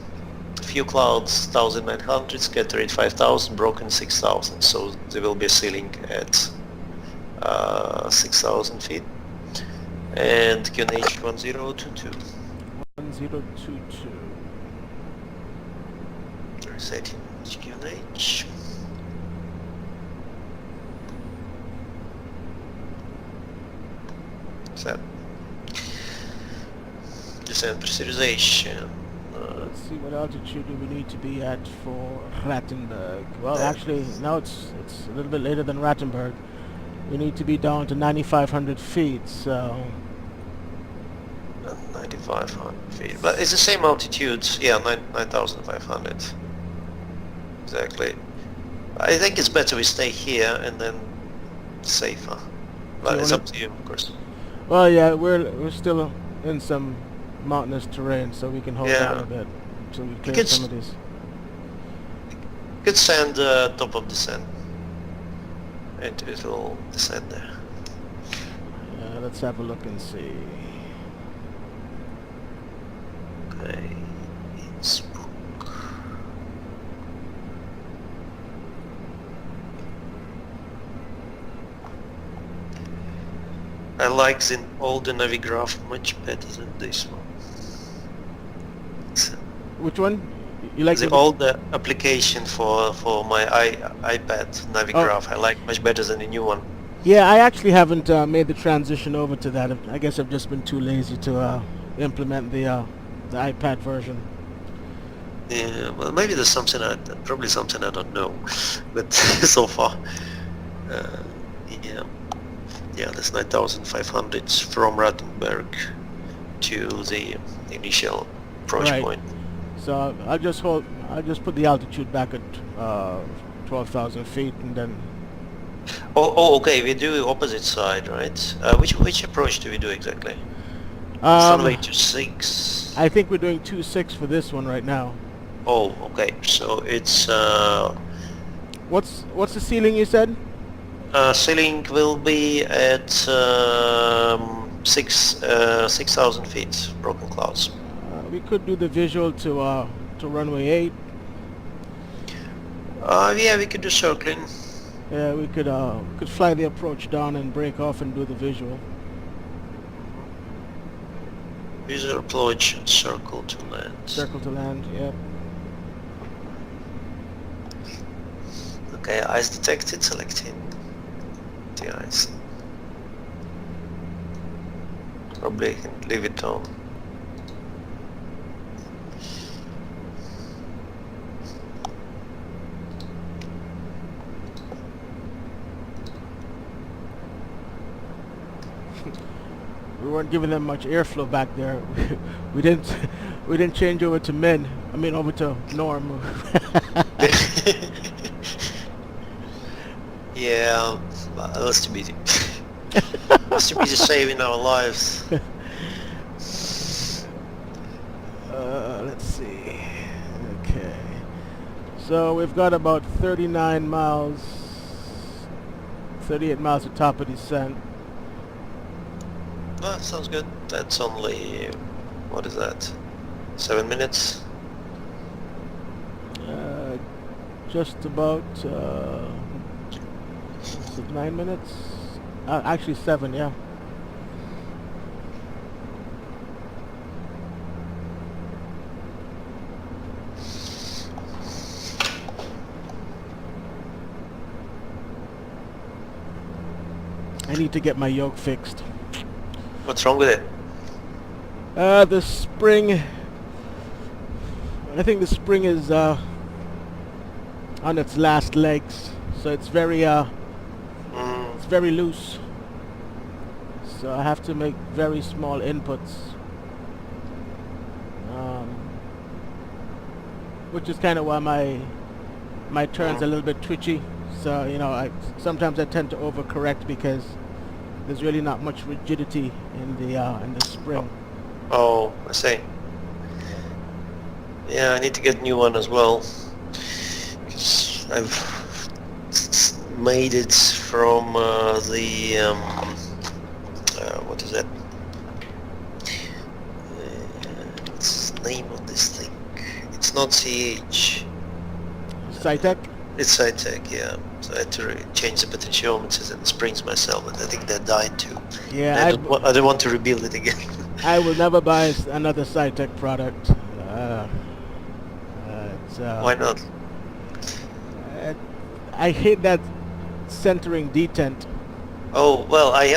few clouds, 1,900, scattered 5,000, broken 6,000. So there will be a ceiling at 6,000 feet. And QNH 1022. 1022. Resetting QNH. So, descent pressurization. Let's see, what altitude do we need to be at for Rattenberg? Well, Uh, actually, now it's a little bit later than Rattenberg. We need to be down to 9,500 feet, so 9,500 feet. But it's the same altitude. Yeah, 9,500. Exactly. I think it's better we stay here and then safer. But you it's wanna- up to you, of course. well, yeah, we're still in some mountainous terrain, so we can hold Yeah. on a bit until we clear could some s- of these. You could send top of descent. It will descend there. Let's have a look and see. Okay. Innsbruck. I like the older Navigraph much better than this one. It's, Which one? You like the older application for my iPad Navigraph I like much better than the new one. Yeah, I actually haven't made the transition over to that. I guess I've just been too lazy to implement the iPad version. Yeah, well, maybe there's probably something I don't know, but so far, yeah, there's 9,500 from Rattenberg to the initial approach Right. point. So I'll just put the altitude back at 12,000 feet, and then Okay, we do opposite side, right? Which approach do we do exactly? um, Runway 26. I think we're doing 2.6 for this one right now. Oh, okay. So it's What's the ceiling you said? ceiling will be at 6,000 feet. Broken clouds. We could do the visual to runway 8. Yeah, we could do circling. Yeah, we could fly the approach down and break off and do the visual. Visual approach and circle to land. Circle to land. Yeah. Okay, ice detected. Selecting the ice. Probably can leave it on. We weren't giving them much airflow back there. we didn't we didn't change over to min. I mean over to norm. Yeah, that's too busy. That's too busy saving our lives. Let's see. Okay. So we've got about 39 miles, 38 miles to top of descent. Ah, sounds good. That's only, what is that? 7 minutes? Just about 9 minutes. Actually 7, yeah. I need to get my yoke fixed. What's wrong with it? The spring. I think the spring is on its last legs, so it's very loose. So I have to make very small inputs, which is kind of why my turn's a little bit twitchy. So sometimes I tend to overcorrect because there's really not much rigidity in the spring. Oh, I see. Yeah, I need to get a new one as well. 'Cause I've made it from what is that? What's the name of this thing? It's not CH. Cytec? It's Cytec, yeah. So I had to change the potentiometers and the springs myself, but I think they died too. Yeah, I don't want to rebuild it again. I will never buy another Cytec product. Why not? I hate that centering detent. Oh, well, I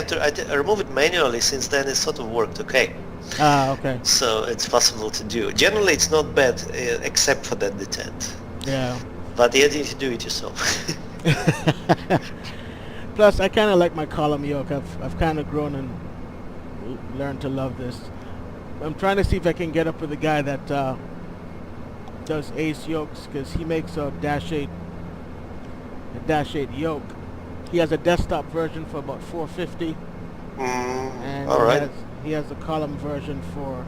remove it manually, since then it sort of worked okay. Okay. So it's possible to do. Generally it's not bad, except for that detent. Yeah. But you need to do it yourself. Plus, I kind of like my column yoke. I've kind of grown and learned to love this. I'm trying to see if I can get up with a guy that does ace yokes, because he makes a -8 yoke. He has a desktop version for about 450, and all right. he has a column version for.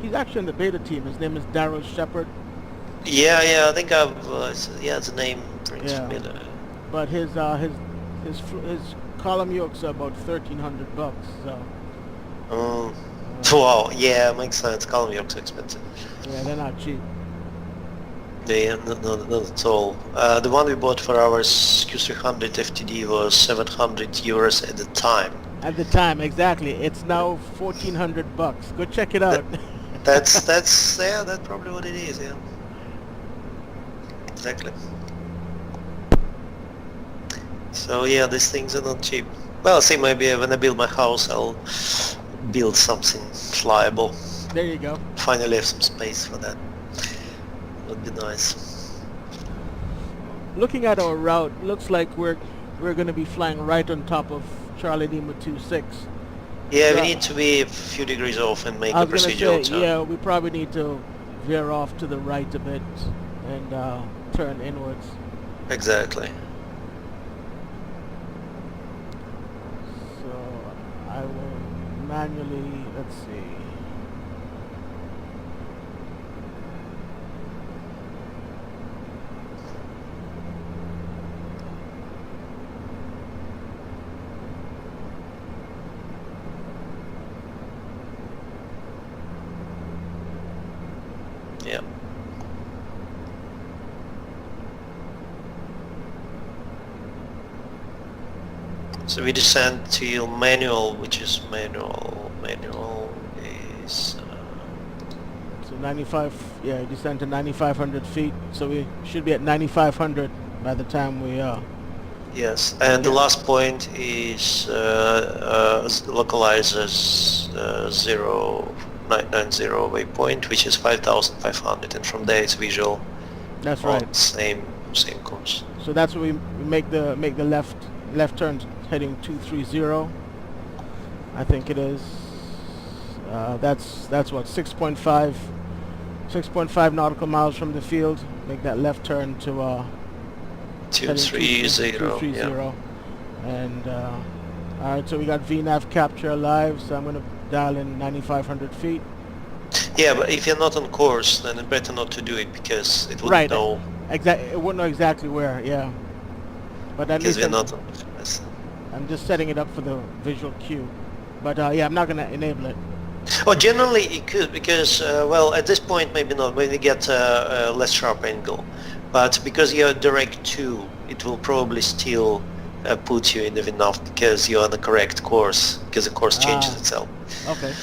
He's actually in the beta team. His name is Daryl Shepard. Yeah, I think I've, the name rings Yeah. familiar. But his column yokes are about $1,300. So Wow, yeah, makes sense. Column yoke's expensive. yeah, they're not cheap. Yeah, not at all. The one we bought for our Q400 FTD was 700 euros at the time. At the time, exactly. It's now $1,400. Go check it out. That's yeah, that's probably what it is. Yeah, exactly. So yeah, these things are not cheap. Well, see, maybe when I build my house, I'll build something flyable. There you go. Finally have some space for that. Would be nice. Looking at our route, looks like we're going to be flying right on top of Charlie Lima 26. Yeah, we Yeah. need to be a few degrees off and make I a was going to procedural say, turn. yeah, we probably need to veer off to the right a bit and turn inwards. Exactly. So I will manually, let's see. Yeah. So we descend to manual, which is manual. Manual is So 95, yeah, descend to 9,500 feet. So we should be at 9,500 by the time we yes, and the Yeah. last point is localized as 0990 waypoint, which is 5,500, and from there it's visual. That's on right. Same course. So that's where we make the left turn heading 230. I think it is. That's what 6.5 nautical miles from the field. Make that left turn to heading 230. 230. And all right, so we got VNAV capture alive. So I'm gonna dial in 9,500 feet. Yeah, but if you're not on course, then it's better not to do it because it wouldn't Right. know. Exactly. It wouldn't know exactly where. Yeah. But at Because least we're not on yes. I'm just setting it up for the visual cue. But yeah, I'm not gonna enable it. Well, generally it could because, well, at this point maybe not, when we get a less sharp angle. But because you're direct to, it will probably still put you in the enough because you're on the correct course, because the course changes Ah. itself. Okay.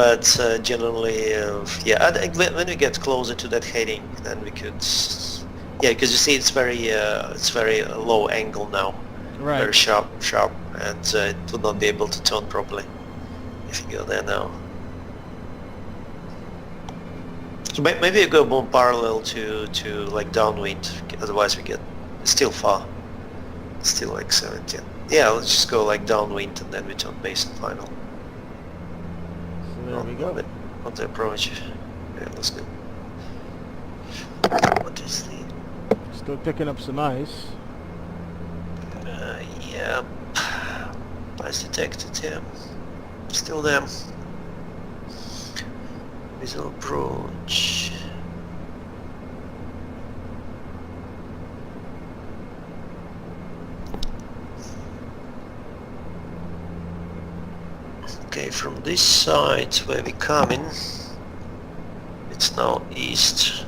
But generally, yeah, I think when we get closer to that heading, then we could, yeah, because you see it's very low angle now, Right. very sharp, and it would not be able to turn properly if you go there now. So maybe you go more parallel to like downwind, otherwise we get still far, still like 17. Yeah, let's just go like downwind and then we turn base and final. So there we go. On the approach. Yeah, let's go. What is the... Still picking up some ice. Yeah. Ice detected, yeah. Still there. Visual approach. Okay, from this side where we come in, it's now east.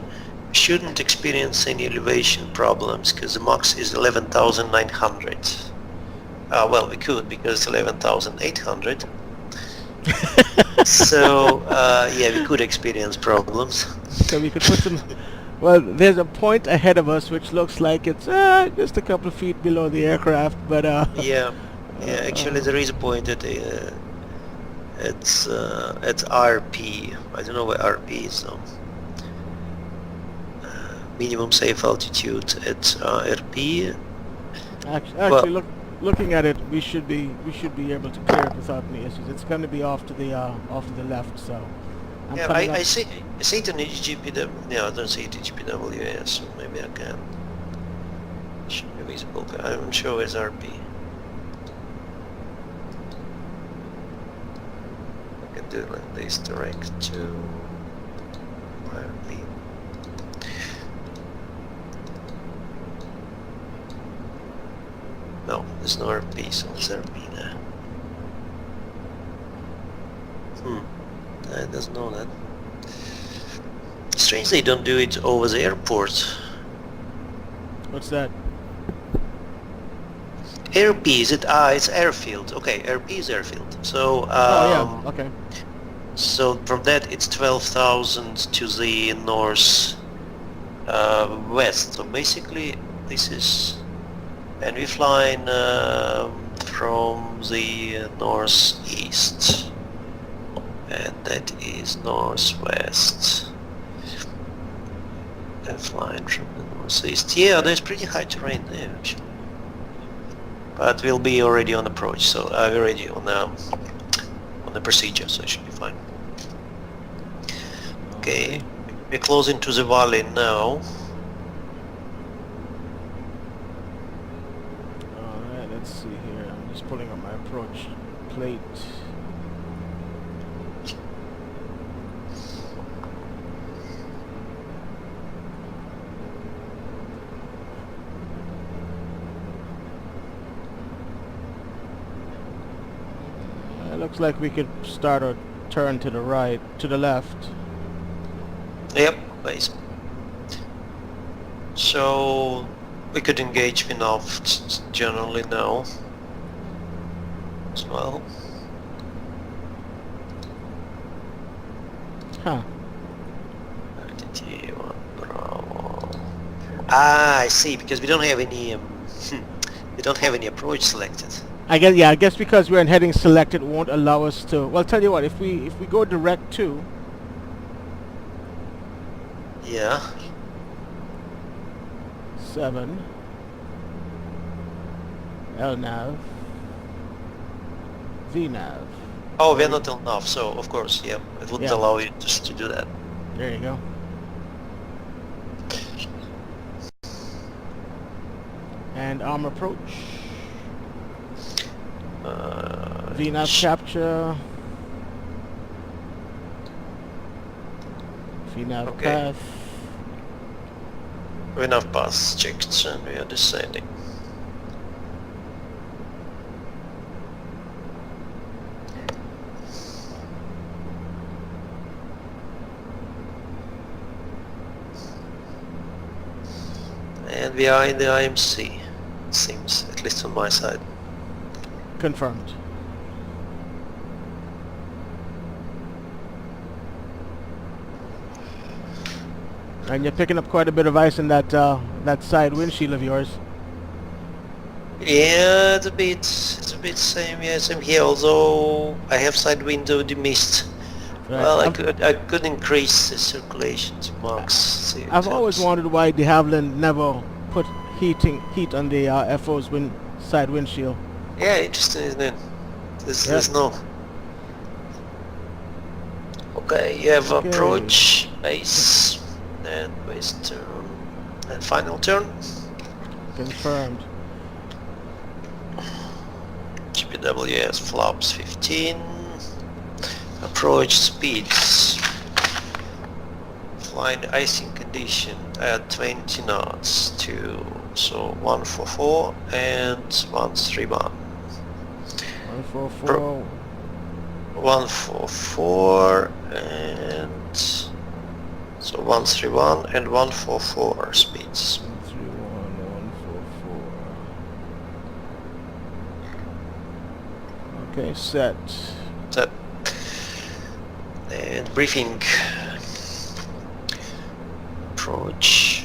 We shouldn't experience any elevation problems because the max is 11,900. Well, we could because it's 11,800. So, yeah, we could experience problems. So we could put some. Well, there's a point ahead of us which looks like it's just a couple of feet below the aircraft, but Yeah, actually there is a point at it's at RP. I don't know where RP is though. Minimum safe altitude at RP. actually Well- looking at it, we should be able to clear it without any issues. It's going to be off to the left, so I'm Yeah, coming up. I see it in GPW. Yeah, I don't see it in GPW, so maybe I can. Should be visible. I'm sure it's RP. I can do it like this, direct to RP. No, there's no RP, so it's RP now. I doesn't know that. Strange they don't do it over the airport. What's that? RP, is it? It's airfield. Okay, RP is airfield. So, Oh yeah. Okay. so from that it's 12,000 to the north west. So basically this is, and we flying from the northeast, and that is northwest. And flying from the northeast. Yeah, there's pretty high terrain there actually. But we'll be already on approach, so we're already on the procedure, so it should be fine. Okay, we're closing to the valley now. Alright, let's see here. I'm just pulling up my approach plate. It looks like we could start or turn to the right, to the left. Yep, base. So we could engage Winoft generally now as well. Huh. RTT1 Bravo. Ah, I see. Because we don't have any we don't have any approach selected. I guess because we're in heading selected won't allow us to. Well, tell you what, if we go direct to, Yeah. 7 LNAV VNAV. Oh, we're not enough, so of course, yeah, it wouldn't Yeah. allow you just to do that. There you go. And arm approach. VNAV capture. VNAV Okay. path. Enough paths checked and we are descending. And we are in the IMC, it seems, at least on my side. Confirmed. And you're picking up quite a bit of ice in that that side windshield of yours. Yeah, it's a bit same, yeah, same here, although I have side window the mist. Right. Well, I could increase the circulation to max. I've always wondered why de Havilland never put heat on the FO's side windshield. Yeah, interesting, isn't it? There's no... Okay, you have Okay. approach, base, and base turn, and final turn. Confirmed. GPWS flaps 15. Approach speeds. Flying icing condition at 20 knots to, so 144 and 131. 144. 144 and so 131 and 144 speeds. 131, 144. Okay, set. That and briefing. Approach.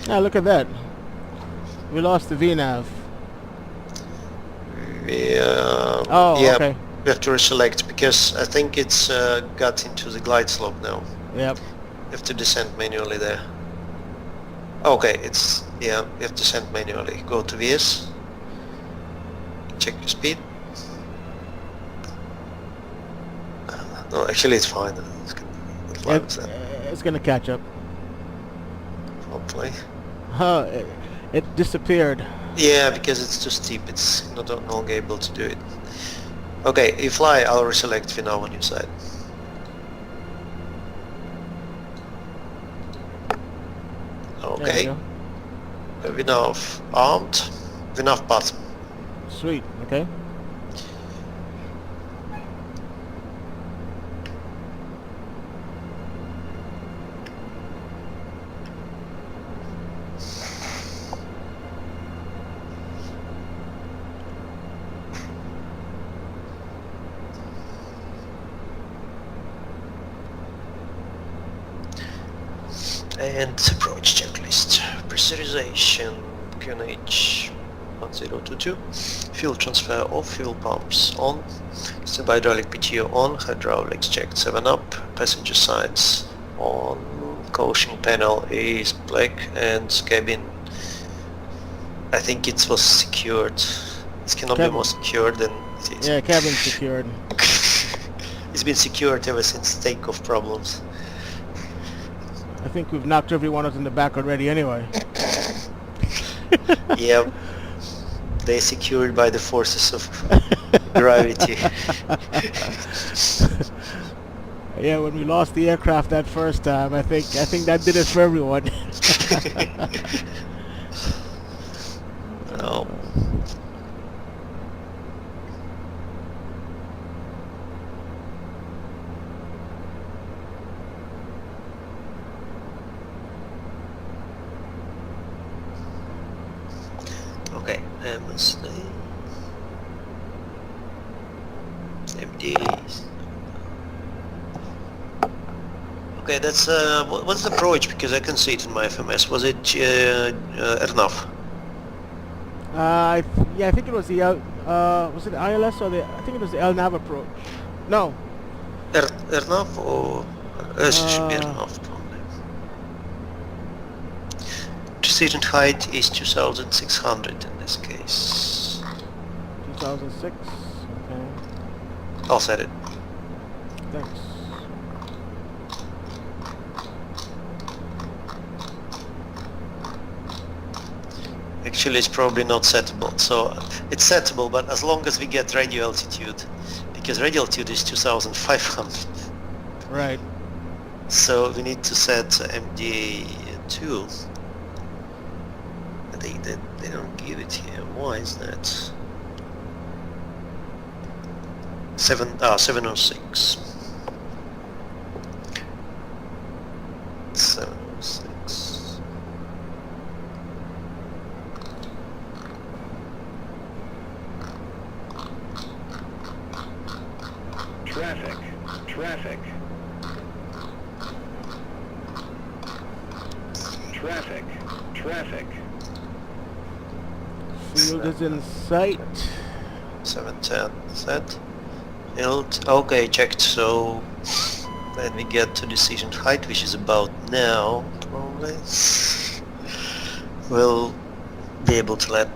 Now look at that. We lost the VNAV. Yeah. Oh, yeah. okay. We have to reselect because I think it's got into the glide slope now. Yep. You have to descend manually there. Okay, it's, yeah, you have to descend manually. Go to VS. Check your speed. No, actually it's fine. It's fine with that, It's gonna catch up. hopefully. It disappeared. Yeah, because it's too steep. It's not no longer able to do it. Okay, you fly, I'll reselect for now on your side. There we Okay, go. Vinov armed, Vinov bottom. Sweet. Okay. And approach checklist. Pressurization, QNH 1022. Fuel transfer off, fuel pumps on. Standby hydraulic PTO on, hydraulics checked 7 up. Passenger signs on. Caution panel is black and cabin. I think it was secured. It cannot be Cabin. more secured than it is. Yeah, cabin secured. It's been secured ever since takeoff problems. I think we've knocked everyone out in the back already anyway. Yep. They're secured by the forces of gravity. Yeah, when we lost the aircraft that first time, I think that did it for everyone. No. Okay, MSA. MDs. Okay, that's what's the approach? Because I can see it in my FMS. Was it enough? Yeah, I think it was the was it ILS or I think it was the LNAV approach. No. Enough or should be Uh, enough probably. Precision height is 2,600 in this case. 2006. Okay. I'll set it. Thanks. Actually, it's probably not settable. So it's settable, but as long as we get radio altitude, because radio altitude is 2,500. Right. So we need to set MDA2. They don't give it here. Why is that? 706. 706. Traffic. Traffic. Traffic. Traffic. Field is in sight. 710 set. Built. Okay, checked. So then we get to decision height, which is about now, probably. We'll be able to let.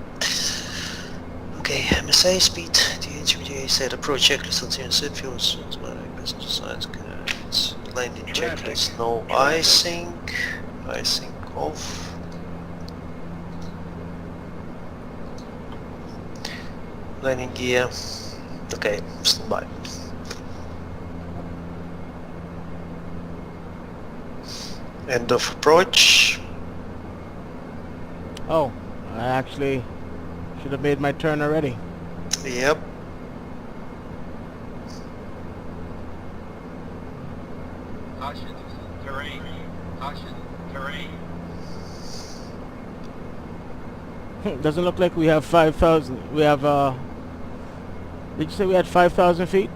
Okay, MSA speed. DHMDA set approach checklist on set fuel passenger signs. Landing checklist. No icing. Icing off. Landing gear. Okay, stand by. End of approach. Oh, I actually should have made my turn already. Yep. Caution, terrain. Caution, terrain. Doesn't look like we have 5,000. We have, did you say we had 5,000 feet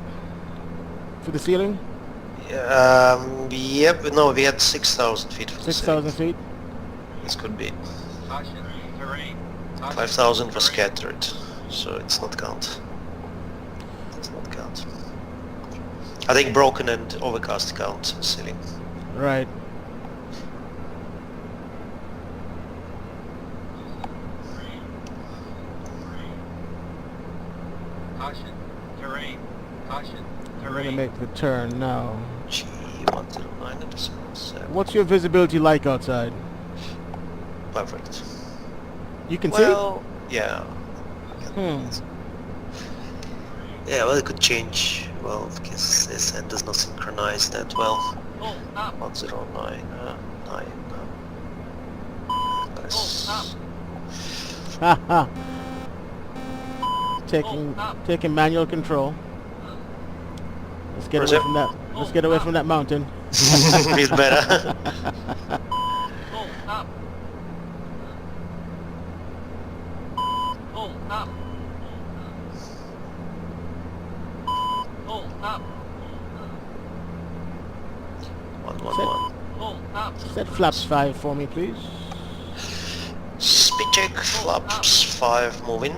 for the ceiling? Yep. No, we had 6,000 feet for the 6,000 feet? This could be. Caution, terrain. Caution, 5,000 was terrain. scattered, so it's not count. It's not count. I think broken and overcast count ceiling. Right. Caution. Terrain. Caution. I'm gonna Terrain. make the turn now. G109.7. What's your visibility like outside? Perfect. You can Well, yeah. Hmm. Yeah, well, it could change. Well, because this end does not synchronize that well. Full up. 109, 9. Press. see. Haha. Taking manual control. Let's get Where's away it? from that. Let's get away from that mountain. Feels better. Full up. Full up. Full up. 111. Full up. Set flaps 5 for me, please. Speed check, flaps 5 moving.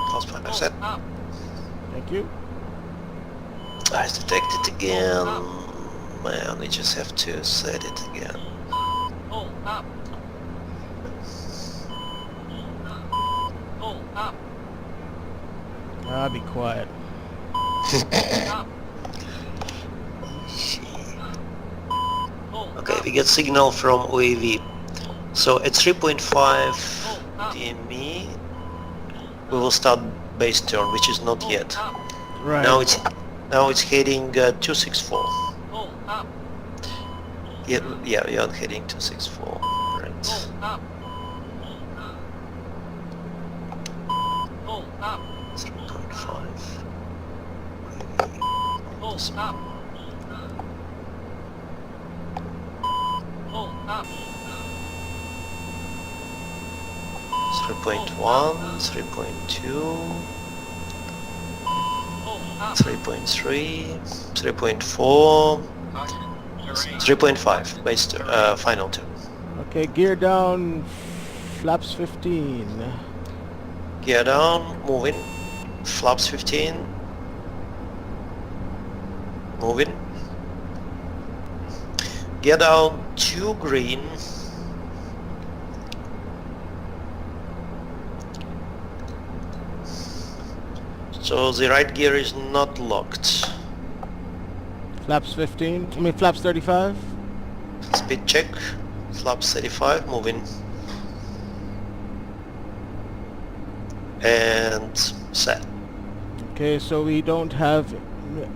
Plus 5 set. Full up. Thank you. Eyes detected again. Man, we just have to set it again. Full up. Full up. I'll be quiet. Up. Full Okay, up. we get signal from UAV. So at 3.5 Full up. DME, we will start base turn, which is not yet. Full up. Right. Now it's heading 264. Full up. Yeah, you're heading 264. Right. Full up. Full up. 3.5. Full up. Full up. 3.1, 3.2, Full up. 3.3, 3.4, Caution. Terrain. 3.5 base final turn. Okay, gear down. Flaps 15. Gear down, moving. Flaps 15. Moving. Gear down 2 green. So the right gear is not locked. Flaps 15. I mean flaps 35. Speed check. Flaps 35, moving. And set. Okay, so we don't have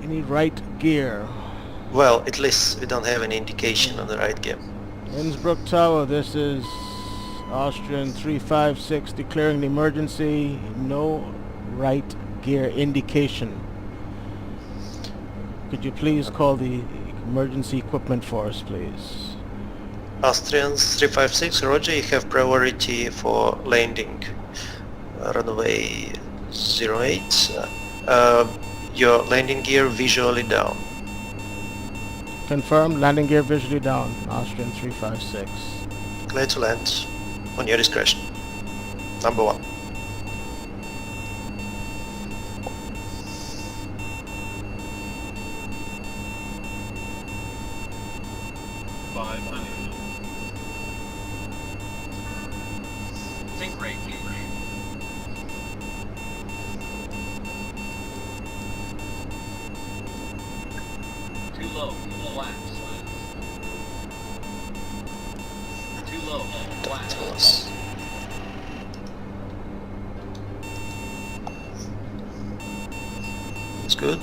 any right gear. Well, at least we don't have any indication on the right gear. Innsbruck Tower, this is Austrian 356 declaring the emergency. No right gear indication. Could you please call the emergency equipment for us, please? Austrians 356, roger, you have priority for landing. Runway 08. Your landing gear visually down. Confirmed, landing gear visually down, Austrian 356. Clear to land on your discretion. Number 1. Sync rate. Too low. Flaps. Too low. Flaps. Plus. That's good.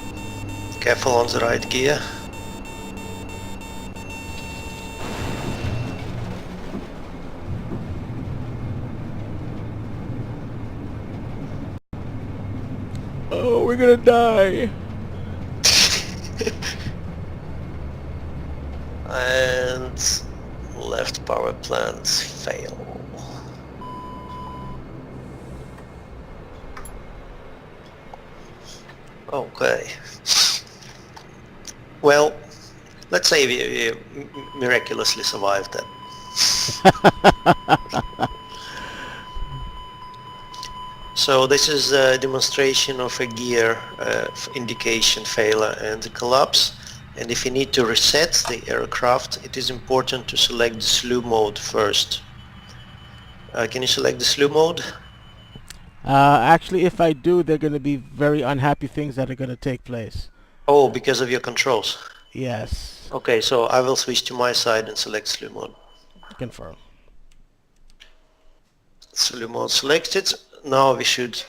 Careful on the right gear. Oh, we're gonna die! And left power plants fail. Okay. Well, let's say we miraculously survived that. So this is a demonstration of a gear indication failure and collapse. And if you need to reset the aircraft, it is important to select the slew mode first. Can you select the slew mode? Actually, if I do, there are going to be very unhappy things that are going to take place. Oh, because of your controls. Yes. Okay, so I will switch to my side and select slew mode. Confirm. Slew mode selected. Now we should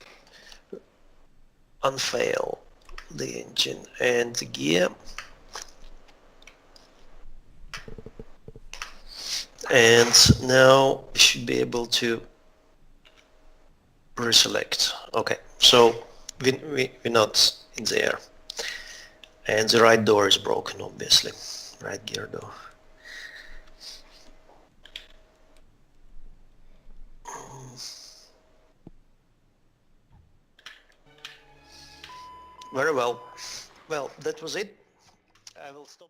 unfail the engine and the gear. And now we should be able to reselect. Okay, so we're not in the air. And the right door is broken, obviously. Right gear door. Very well. Well, that was it. I will stop.